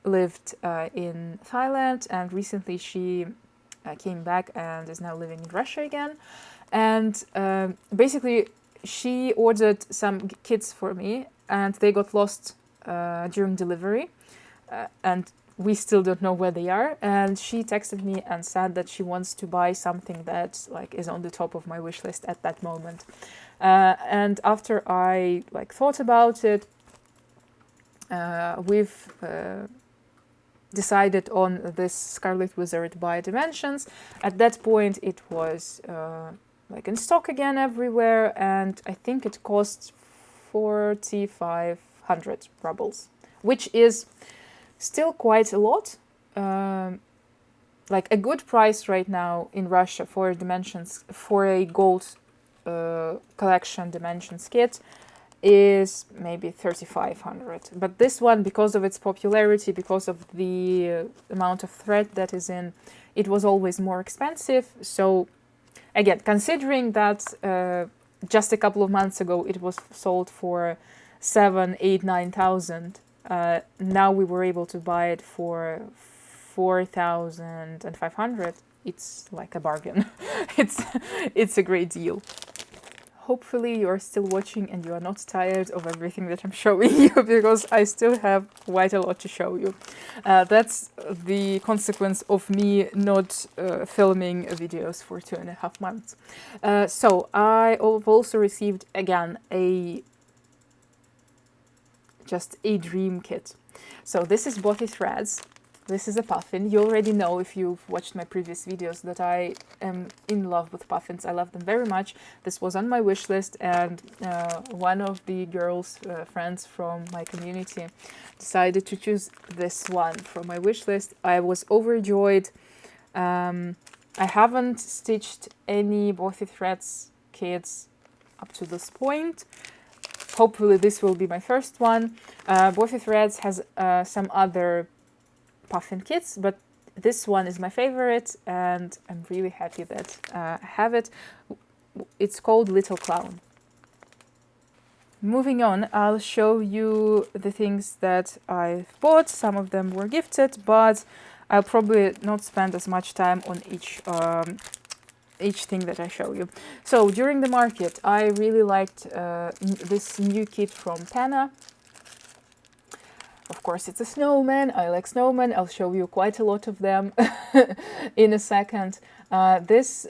lived in Thailand, and recently she came back and is now living in Russia again. And basically she ordered some kits for me, and they got lost during delivery. And we still don't know where they are. And she texted me and said that she wants to buy something that like is on the top of my wish list at that moment. And after I like thought about it, we've decided on this Scarlet Wizard by Dimensions. At that point, it was like in stock again everywhere, and I think it costs 4,500 rubles, which is still quite a lot. Like a good price right now in Russia for Dimensions, for a gold collection Dimensions kit, is maybe 3,500. But this one, because of its popularity, because of the amount of thread that is in, it was always more expensive. So again, considering that just a couple of months ago it was sold for 7, 8, 9,000, now we were able to buy it for 4,500. It's like a bargain. It's a great deal. Hopefully you are still watching and you are not tired of everything that I'm showing you, because I still have quite a lot to show you. That's the consequence of me not filming videos for 2.5 months. So I have also received again just a dream kit. So this is Bothy Threads. This is a puffin. You already know, if you've watched my previous videos, that I am in love with puffins. I love them very much. This was on my wish list, and one of the girls, friends from my community, decided to choose this one from my wish list. I was overjoyed. I haven't stitched any Bothy Threads kits up to this point. Hopefully this will be my first one. Bothy Threads has some other puffin kits, but this one is my favorite, and I'm really happy that I have it. It's called Little Clown. Moving on, I'll show you the things that I've bought. Some of them were gifted, but I'll probably not spend as much time on each thing that I show you. So during the market, I really liked this new kit from Penna. Of course, it's a snowman. I like snowmen. I'll show you quite a lot of them in a second. This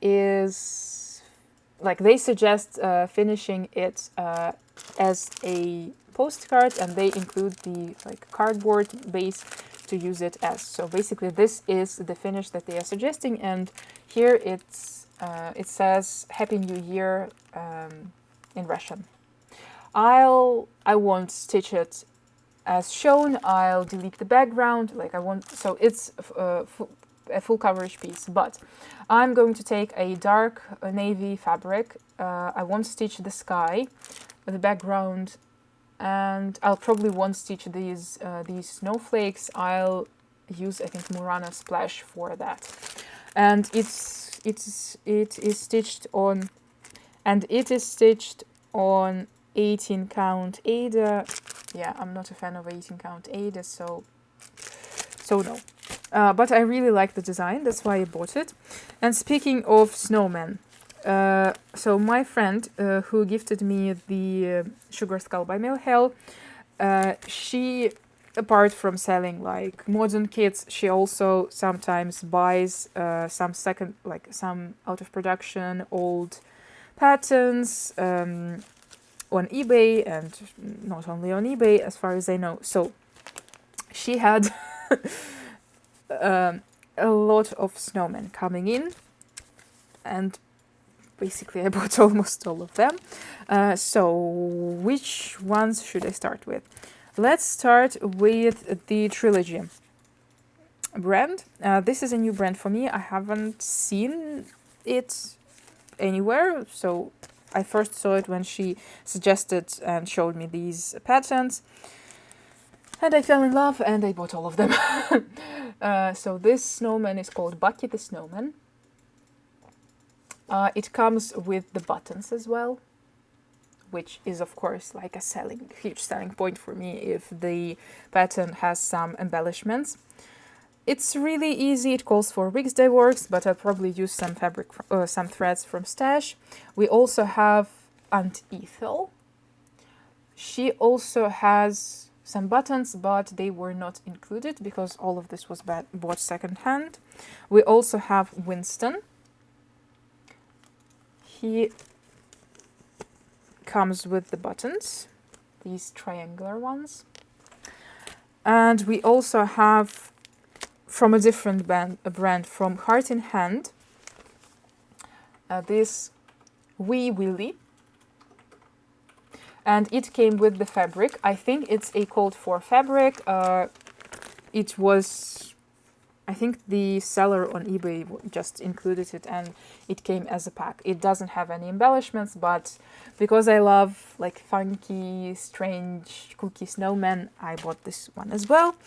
is, like, they suggest finishing it as a postcard, and they include the like cardboard base to use it as. So basically, this is the finish that they are suggesting, and here it says Happy New Year in Russian. I won't stitch it as shown. I'll delete the background, so it's a full coverage piece, but I'm going to take a dark navy fabric. I won't stitch the sky, the background, and I'll probably won't stitch these snowflakes. I'll use, I think, Murana Splash for that. And it is stitched on 18 count Ada. Yeah, I'm not a fan of 18 count Ada, so no. But I really like the design, that's why I bought it. And speaking of snowmen, so my friend who gifted me the Sugar Skull by Milhel, she, apart from selling like modern kits, she also sometimes buys some out of production old patterns on eBay, and not only on eBay as far as I know. So she had a lot of snowmen coming in, and basically I bought almost all of them. So which ones should I start with? Let's start with the Trilogy brand. This is a new brand for me. I haven't seen it anywhere, so I first saw it when she suggested and showed me these patterns, and I fell in love and I bought all of them. So this snowman is called Bucky the Snowman. It comes with the buttons as well, which is of course like a huge selling point for me if the pattern has some embellishments. It's really easy. It calls for Wix Dye Works, but I'll probably use some some threads from Stash. We also have Aunt Ethel. She also has some buttons, but they were not included because all of this was bought secondhand. We also have Winston. He comes with the buttons, these triangular ones. And we also have, from a different brand from Heart in Hand, this Wee Willy. And it came with the fabric. I think it's a code for fabric. It was, I think the seller on eBay just included it and it came as a pack. It doesn't have any embellishments, but because I love like funky, strange, cookie snowmen, I bought this one as well.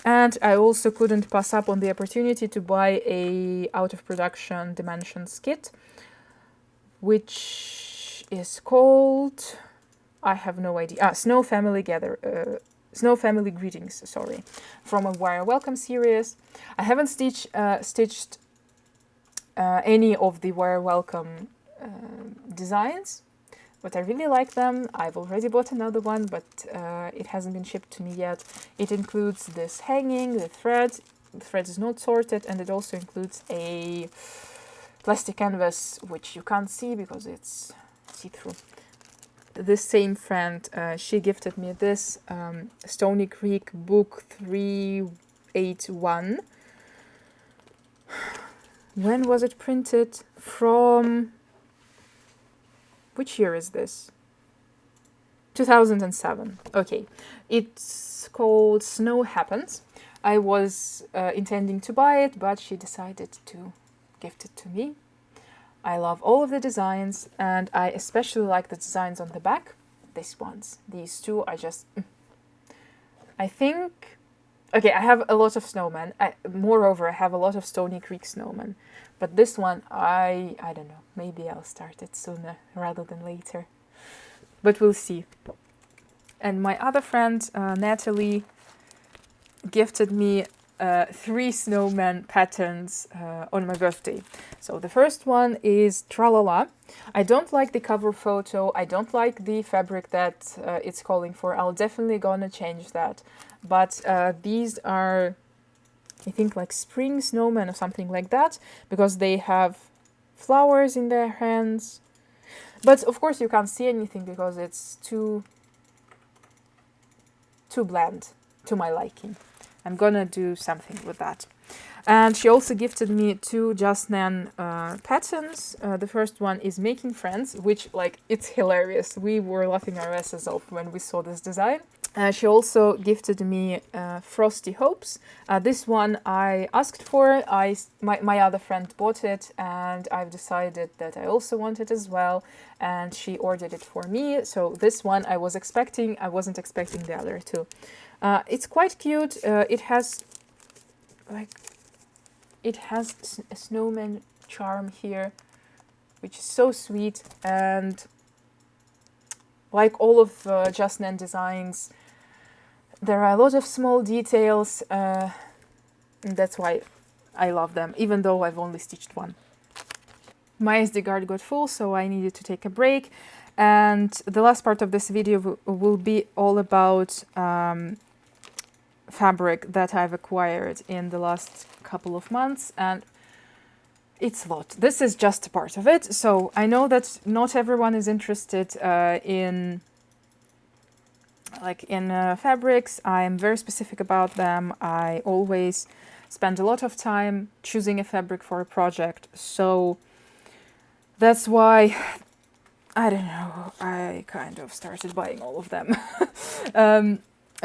And I also couldn't pass up on the opportunity to buy a out of production Dimensions kit, which is called, I have no idea. Snow Family Greetings, sorry, from a Wire Welcome series. I haven't stitched any of the Wire Welcome designs, but I really like them. I've already bought another one, but it hasn't been shipped to me yet. It includes this hanging, the thread. The thread is not sorted, and it also includes a plastic canvas, which you can't see because it's see-through. This same friend, she gifted me this Stony Creek book 381. When was it printed? From which year is this? 2007. Okay, it's called Snow Happens. I was intending to buy it, but she decided to gift it to me. I love all of the designs, and I especially like the designs on the back. These ones, these two are just... I think... Okay, I have a lot of snowmen. Moreover, I have a lot of Stony Creek snowmen. But this one, I don't know. Maybe I'll start it sooner rather than later. But we'll see. And my other friend, Natalie, gifted me 3 snowman patterns on my birthday. So the first one is Tralala. I don't like the cover photo. I don't like the fabric that it's calling for. I'll definitely gonna change that. But these are, I think, like spring snowmen or something like that, because they have flowers in their hands. But of course you can't see anything because it's too bland to my liking. I'm gonna do something with that. And she also gifted me 2 Just Nan patterns. The first one is Making Friends, which, like, it's hilarious. We were laughing our asses off when we saw this design. She also gifted me Frosty Hopes. This one I asked for. My other friend bought it, and I've decided that I also want it as well. And she ordered it for me. So this one I was expecting. I wasn't expecting the other 2. It's quite cute. It has a snowman charm here, which is so sweet. And like all of Just Nan designs, there are a lot of small details. And that's why I love them, even though I've only stitched one. My SD card got full, so I needed to take a break. And the last part of this video will be all about fabric that I've acquired in the last couple of months, and it's a lot. This is just a part of it. So I know that not everyone is interested in fabrics. I am very specific about them. I always spend a lot of time choosing a fabric for a project, so that's why, I don't know, I kind of started buying all of them.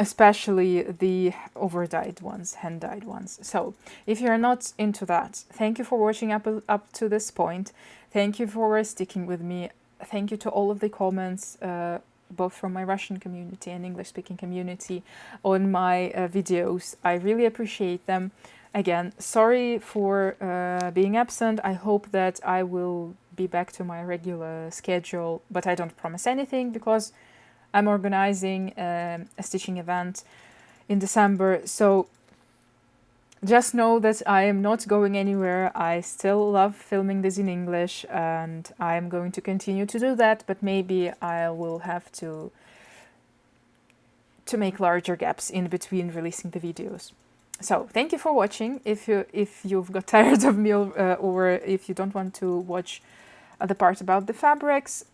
Especially the over-dyed ones, hand-dyed ones. So if you're not into that, thank you for watching up to this point. Thank you for sticking with me. Thank you to all of the comments, both from my Russian community and English-speaking community on my videos. I really appreciate them. Again, sorry for being absent. I hope that I will be back to my regular schedule, but I don't promise anything because I'm organizing a stitching event in December, so just know that I am not going anywhere. I still love filming this in English, and I am going to continue to do that, but maybe I will have to to make larger gaps in between releasing the videos. So thank you for watching. If you've got tired of me, or if you don't want to watch the part about the fabrics,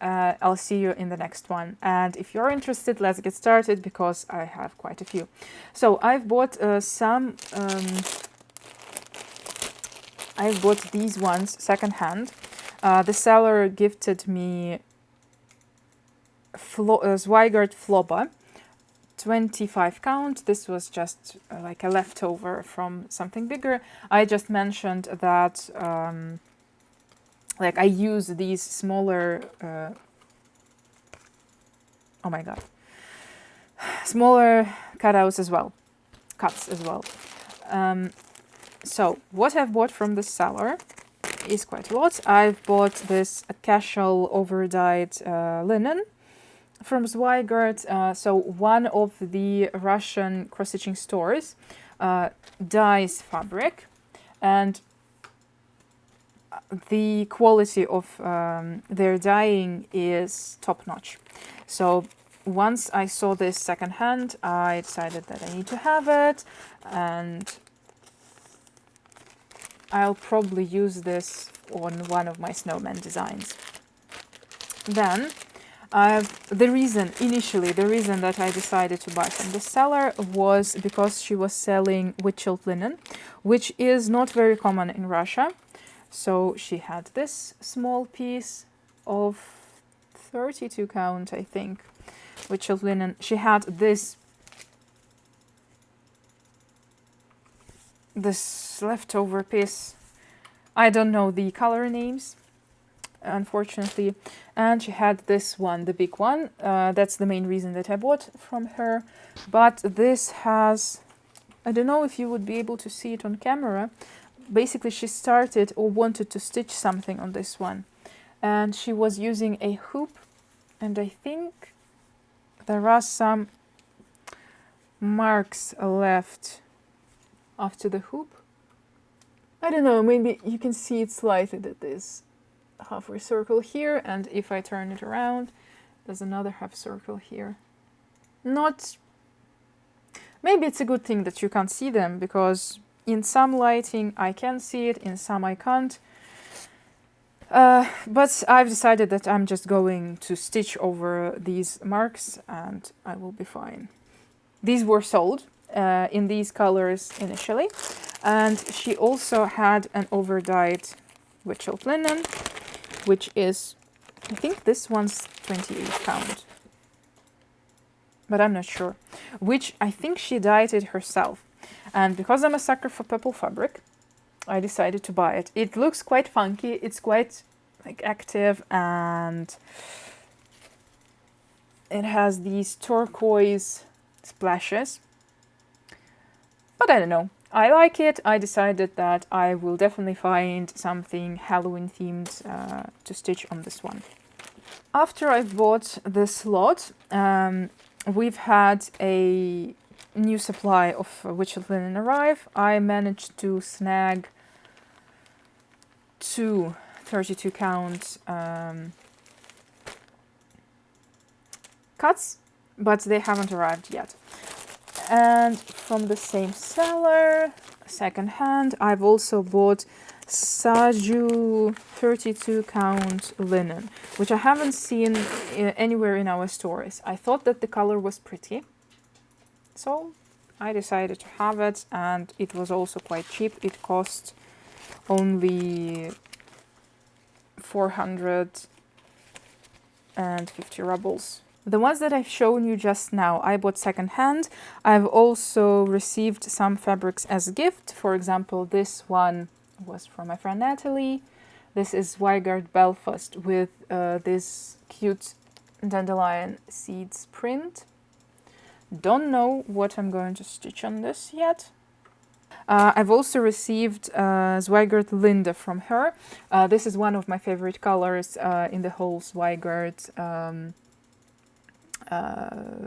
I'll see you in the next one. And if you're interested, let's get started, because I have quite a few. So I've bought I've bought these ones secondhand. The seller gifted me Zweigart Floba, 25 count. This was just like a leftover from something bigger. I just mentioned that like I use these smaller oh my god, smaller cuts as well. So what I've bought from the seller is quite a lot. I've bought this casual over-dyed linen from Zweigart. So one of the Russian cross-stitching stores dyes fabric, and the quality of their dyeing is top-notch. So once I saw this secondhand, I decided that I need to have it, and I'll probably use this on one of my snowman designs. Then the reason that I decided to buy from the seller was because she was selling witch-chilled linen, which is not very common in Russia. So she had this small piece of 32 count, I think, witch-chilled linen. She had this leftover piece. I don't know the color names, unfortunately. And she had this one, the big one. That's the main reason that I bought from her. But this has, I don't know if you would be able to see it on camera. Basically, she started or wanted to stitch something on this one, and she was using a hoop, and I think there are some marks left after the hoop. I don't know, maybe you can see it slightly, that there's a halfway circle here, and if I turn it around, there's another half circle here. Maybe it's a good thing that you can't see them, because in some lighting I can see it, in some I can't. But I've decided that I'm just going to stitch over these marks and I will be fine. These were sold in these colors initially. And she also had an over-dyed witch-chilled linen, which is, I think this one's 28 count. But I'm not sure. Which I think she dyed it herself. And because I'm a sucker for purple fabric, I decided to buy it. It looks quite funky, it's quite like active, and it has these turquoise splashes. But I don't know, I like it. I decided that I will definitely find something Halloween themed to stitch on this one. After I've bought this lot, we've had a new supply of witch-chilled linen arrive. I managed to snag 2 32 count cuts, but they haven't arrived yet. And from the same seller, secondhand, I've also bought Saju 32 count linen, which I haven't seen anywhere in our stores. I thought that the color was pretty, so I decided to have it, and it was also quite cheap. It cost only 450 rubles. The ones that I've shown you just now, I bought secondhand. I've also received some fabrics as a gift. For example, this one was from my friend Natalie. This is Zweigart Belfast with this cute dandelion seeds print. Don't know what I'm going to stitch on this yet. I've also received Zweigart Linda from her. This is one of my favorite colors in the whole Zweigart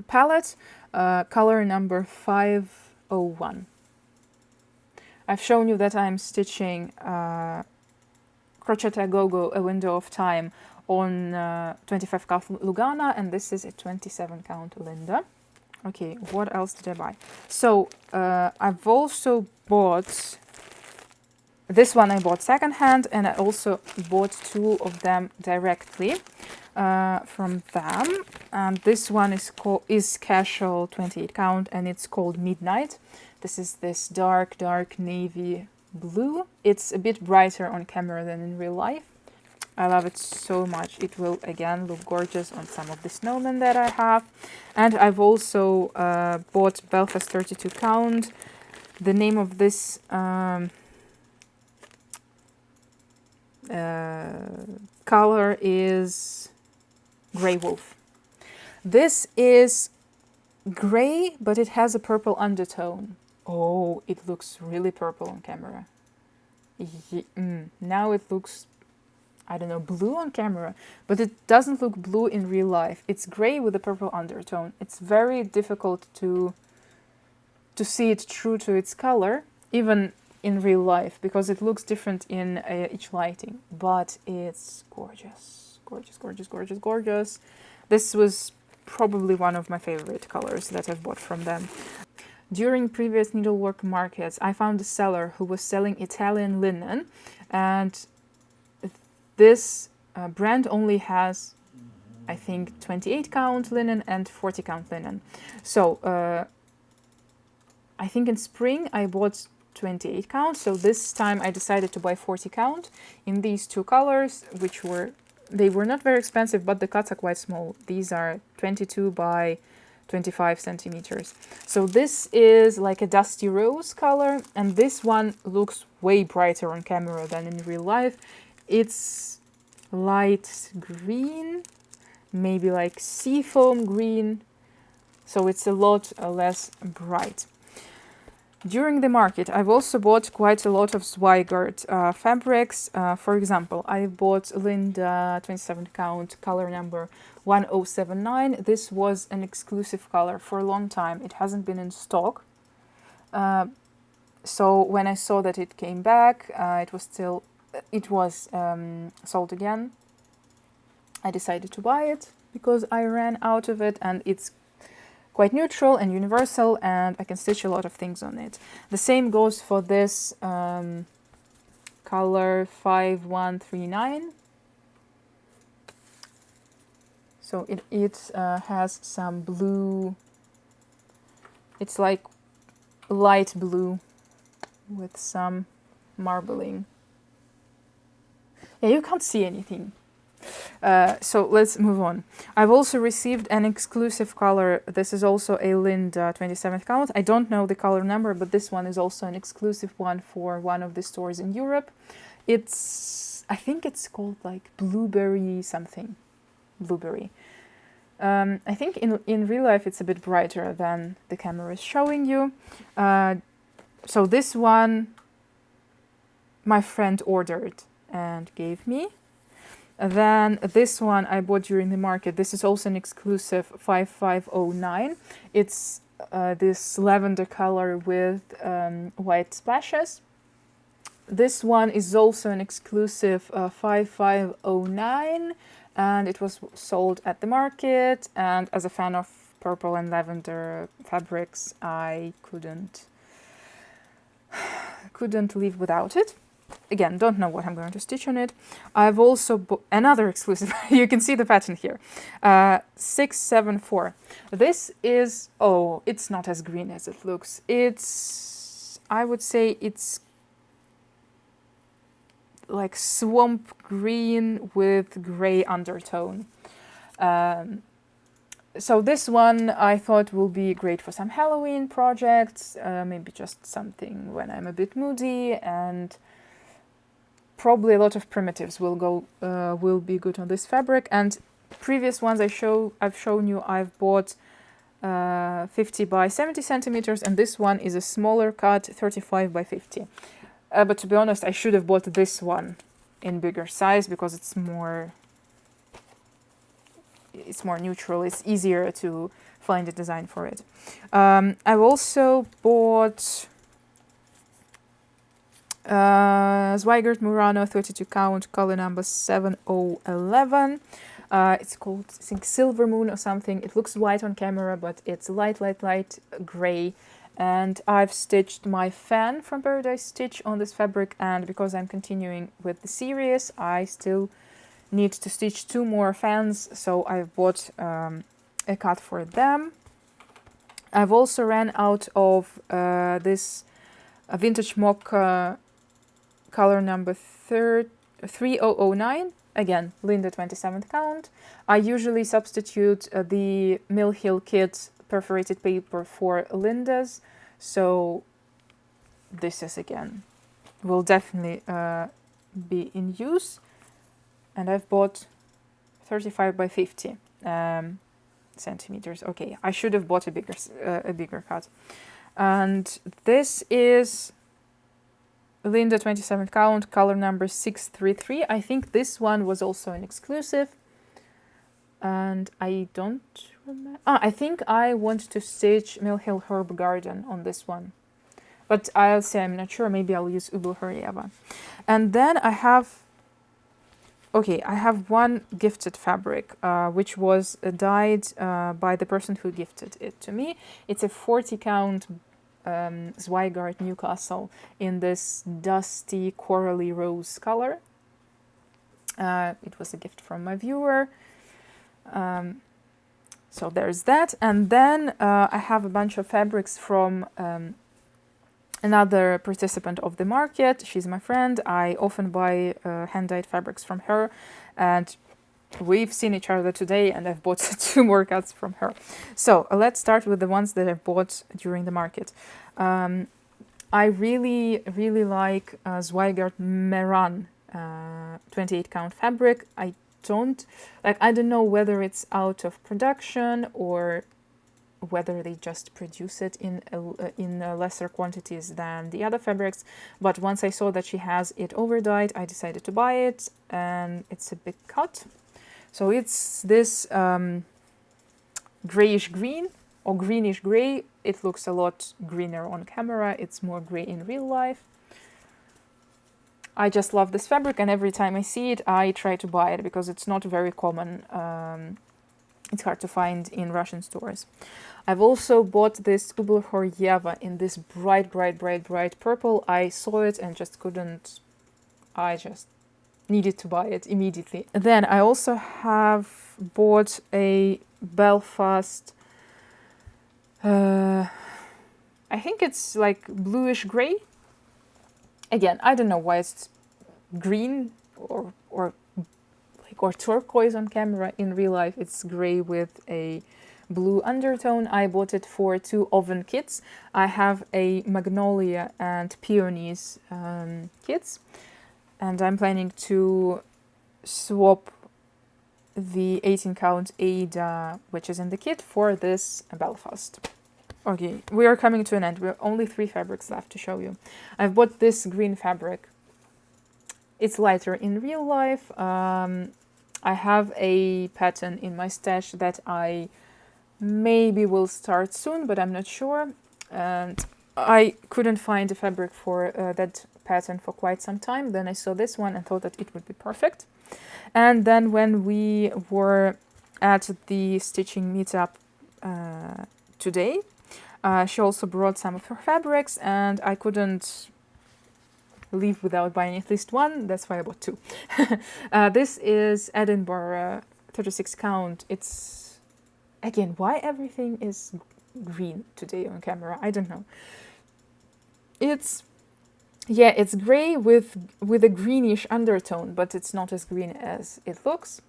palette, color number 501. I've shown you that I'm stitching Crochet Go-Go, A Window of Time, on 25 count Lugana, and this is a 27 count Linda. Okay, what else did I buy? So I've also bought this one. I bought secondhand, and I also bought two of them directly from them. And this one is casual 28 count, and it's called Midnight. This is this dark navy blue. It's a bit brighter on camera than in real life. I love it so much. It will again look gorgeous on some of the snowmen that I have. And I've also bought Belfast 32 count. The name of this color is Grey Wolf. This is gray, but it has a purple undertone. Oh, it looks really purple on camera. Now it looks, I don't know, blue on camera, but it doesn't look blue in real life. It's gray with a purple undertone. It's very difficult to see it true to its color, even in real life, because it looks different in each lighting. But it's gorgeous, gorgeous, gorgeous, gorgeous, gorgeous. This was probably one of my favorite colors that I've bought from them. During previous needlework markets, I found a seller who was selling Italian linen, and this brand only has, I think, 28 count linen and 40 count linen. So I think in spring I bought 28 count, so this time I decided to buy 40 count in these two colors, which were not very expensive, but the cuts are quite small. These are 22 by 25 centimeters. So this is like a dusty rose color, and this one looks way brighter on camera than in real life. It's light green, maybe like seafoam green, so it's a lot less bright. During the market, I've also bought quite a lot of Zweigart fabrics. For example, I bought Linda 27 count color number 1079. This was an exclusive color for a long time. It hasn't been in stock. So when I saw that it came back, it was sold again. I decided to buy it because I ran out of it, and it's quite neutral and universal, and I can stitch a lot of things on it. The same goes for this color 5139. So it has some blue, it's like light blue with some marbling. Yeah, you can't see anything. So let's move on. I've also received an exclusive color. This is also a Linda 27th count. I don't know the color number, but this one is also an exclusive one for one of the stores in Europe. I think it's called like blueberry something. Blueberry. I think in real life it's a bit brighter than the camera is showing you. So this one my friend ordered and gave me. Then this one I bought during the market. This is also an exclusive 5509. It's this lavender color with white splashes. This one is also an exclusive 5509, and it was sold at the market. And as a fan of purple and lavender fabrics, I couldn't live without it. Again, don't know what I'm going to stitch on it. I've also bought another exclusive. You can see the pattern here. 674. This is, oh, it's not as green as it looks. I would say it's like swamp green with gray undertone. So this one I thought will be great for some Halloween projects, maybe just something when I'm a bit moody, and probably a lot of primitives will be good on this fabric. And previous ones I've shown you, I've bought 50 by 70 centimeters, and this one is a smaller cut, 35 by 50. But to be honest, I should have bought this one in bigger size because it's more neutral. It's easier to find a design for it. I've also bought Zweigart Murano 32 count color number 7011. It's called, I think, Silver Moon or something. It looks white on camera, but it's light grey. And I've stitched my fan from Paradise Stitch on this fabric, and because I'm continuing with the series, I still need to stitch 2 more fans, so I've bought a cut for them. I've also ran out of this vintage mocha color number 3009. Again, Linda 27th count. I usually substitute the Mill Hill Kit perforated paper for Linda's, so this is, again, will definitely be in use. And I've bought 35 by 50 centimeters. Okay, I should have bought a bigger cut. And this is Linda 27th count, color number 633. I think this one was also an exclusive. And I don't remember. I think I want to stitch Mill Hill Herb Garden on this one. But I'll say I'm not sure. Maybe I'll use Ubel Horieva. And then I have one gifted fabric, which was dyed by the person who gifted it to me. It's a 40 count Zweigart Newcastle in this dusty corally rose color. It was a gift from my viewer. So there's that. And then I have a bunch of fabrics from another participant of the market. She's my friend. I often buy hand-dyed fabrics from her, and we've seen each other today, and I've bought 2 more cuts from her. So let's start with the ones that I've bought during the market. I really like Zweigart Meran 28 count fabric. I don't know whether it's out of production or whether they just produce it in lesser quantities than the other fabrics, but once I saw that she has it overdyed, I decided to buy it, and it's a big cut. So it's this grayish green or greenish gray. It looks a lot greener on camera. It's more gray in real life. I just love this fabric, and every time I see it, I try to buy it because it's not very common. It's hard to find in Russian stores. I've also bought this Ubel Horieva in this bright purple. I saw it and just couldn't. I just needed to buy it immediately. Then I also have bought a Belfast. I think it's like bluish gray. Again, I don't know why it's green or turquoise on camera. In real life, it's gray with a blue undertone. I bought it for 2 oven kits. I have a Magnolia and Peonies kits, and I'm planning to swap the 18 count Ada, which is in the kit, for this Belfast. Okay, we are coming to an end. We have only 3 fabrics left to show you. I've bought this green fabric. It's lighter in real life. I have a pattern in my stash that I maybe will start soon, but I'm not sure. And I couldn't find a fabric for that pattern for quite some time. Then I saw this one and thought that it would be perfect. And then when we were at the stitching meetup today, she also brought some of her fabrics, and I couldn't leave without buying at least one. That's why I bought 2. This is Edinburgh 36 count. It's, again, why everything is green today on camera, I don't know. It's gray with a greenish undertone, but it's not as green as it looks.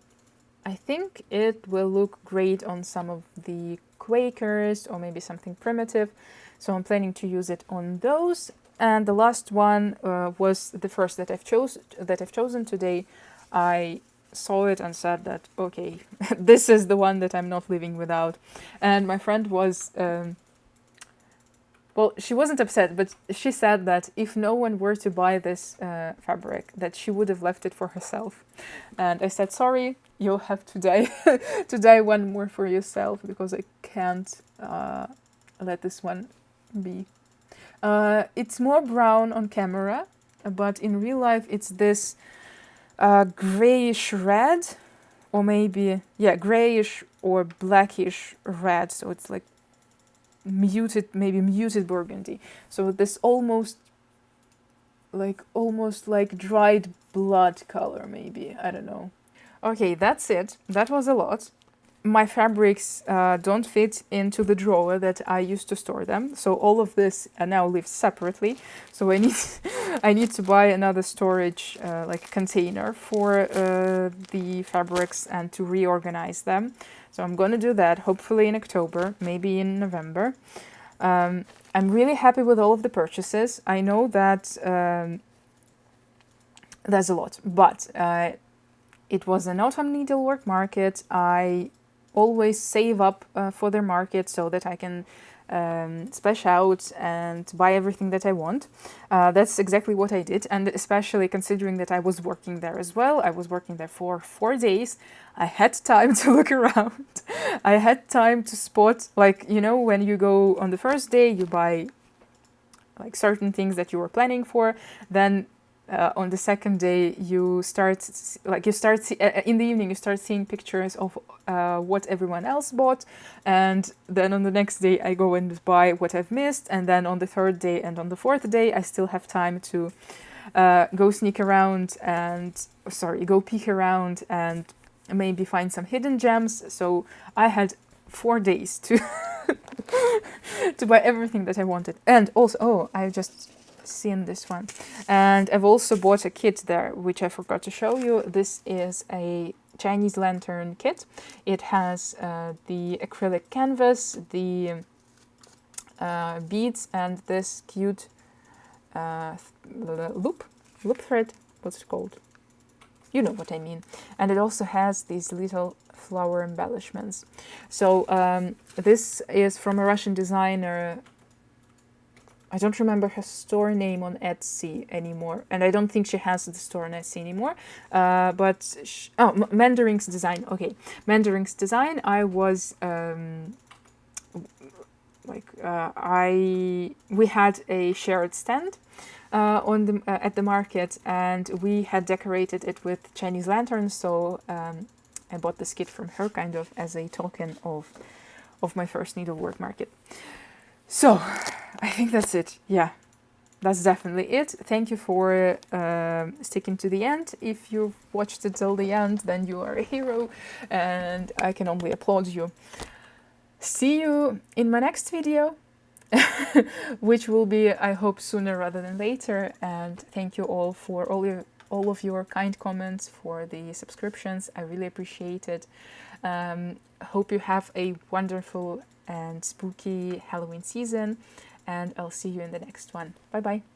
I think it will look great on some of the Quakers or maybe something primitive, so I'm planning to use it on those. And the last one was the first that I've chosen today. I saw it and said that, okay, this is the one that I'm not living without. And my friend was, well, she wasn't upset, but she said that if no one were to buy this fabric, that she would have left it for herself. And I said, sorry, you'll have to dye, to dye one more for yourself, because I can't let this one be. It's more brown on camera, but in real life it's this grayish red or maybe, yeah, grayish or blackish red. So it's like muted, maybe muted burgundy. So this almost like dried blood color, maybe. I don't know. Okay, that's it. That was a lot. My fabrics don't fit into the drawer that I used to store them, so all of this now lives separately. So I need I need to buy another storage like container for the fabrics and to reorganize them. So I'm gonna do that hopefully in October, maybe in November. I'm really happy with all of the purchases. I know that there's a lot, but it was an autumn needlework market. I always save up for their market so that I can splash out and buy everything that I want. That's exactly what I did, and especially considering that I was working there as well. I was working there for 4 days. I had time to look around. I had time to spot, like, you know, when you go on the first day, you buy like certain things that you were planning for, then on the second day you start in the evening you start seeing pictures of what everyone else bought, and then on the next day I go and buy what I've missed, and then on the third day and on the fourth day I still have time to go sneak around and go peek around and maybe find some hidden gems. So I had 4 days to to buy everything that I wanted. And also, I just seen this one, and I've also bought a kit there, which I forgot to show you. This is a Chinese lantern kit. It has the acrylic canvas, the beads, and this cute loop thread. What's it called? You know what I mean. And it also has these little flower embellishments. So this is from a Russian designer. I don't remember her store name on Etsy anymore, and I don't think she has the store on Etsy anymore. Mandarin's Design. Okay, Mandarin's Design. I was we had a shared stand at the market, and we had decorated it with Chinese lanterns. So I bought this kit from her, kind of as a token of my first needlework market. So I think that's it. Yeah, that's definitely it. Thank you for sticking to the end. If you've watched it till the end, then you are a hero, and I can only applaud you. See you in my next video, which will be, I hope, sooner rather than later. And thank you all for all of your kind comments, for the subscriptions. I really appreciate it. Hope you have a wonderful and spooky Halloween season, and I'll see you in the next one. Bye bye.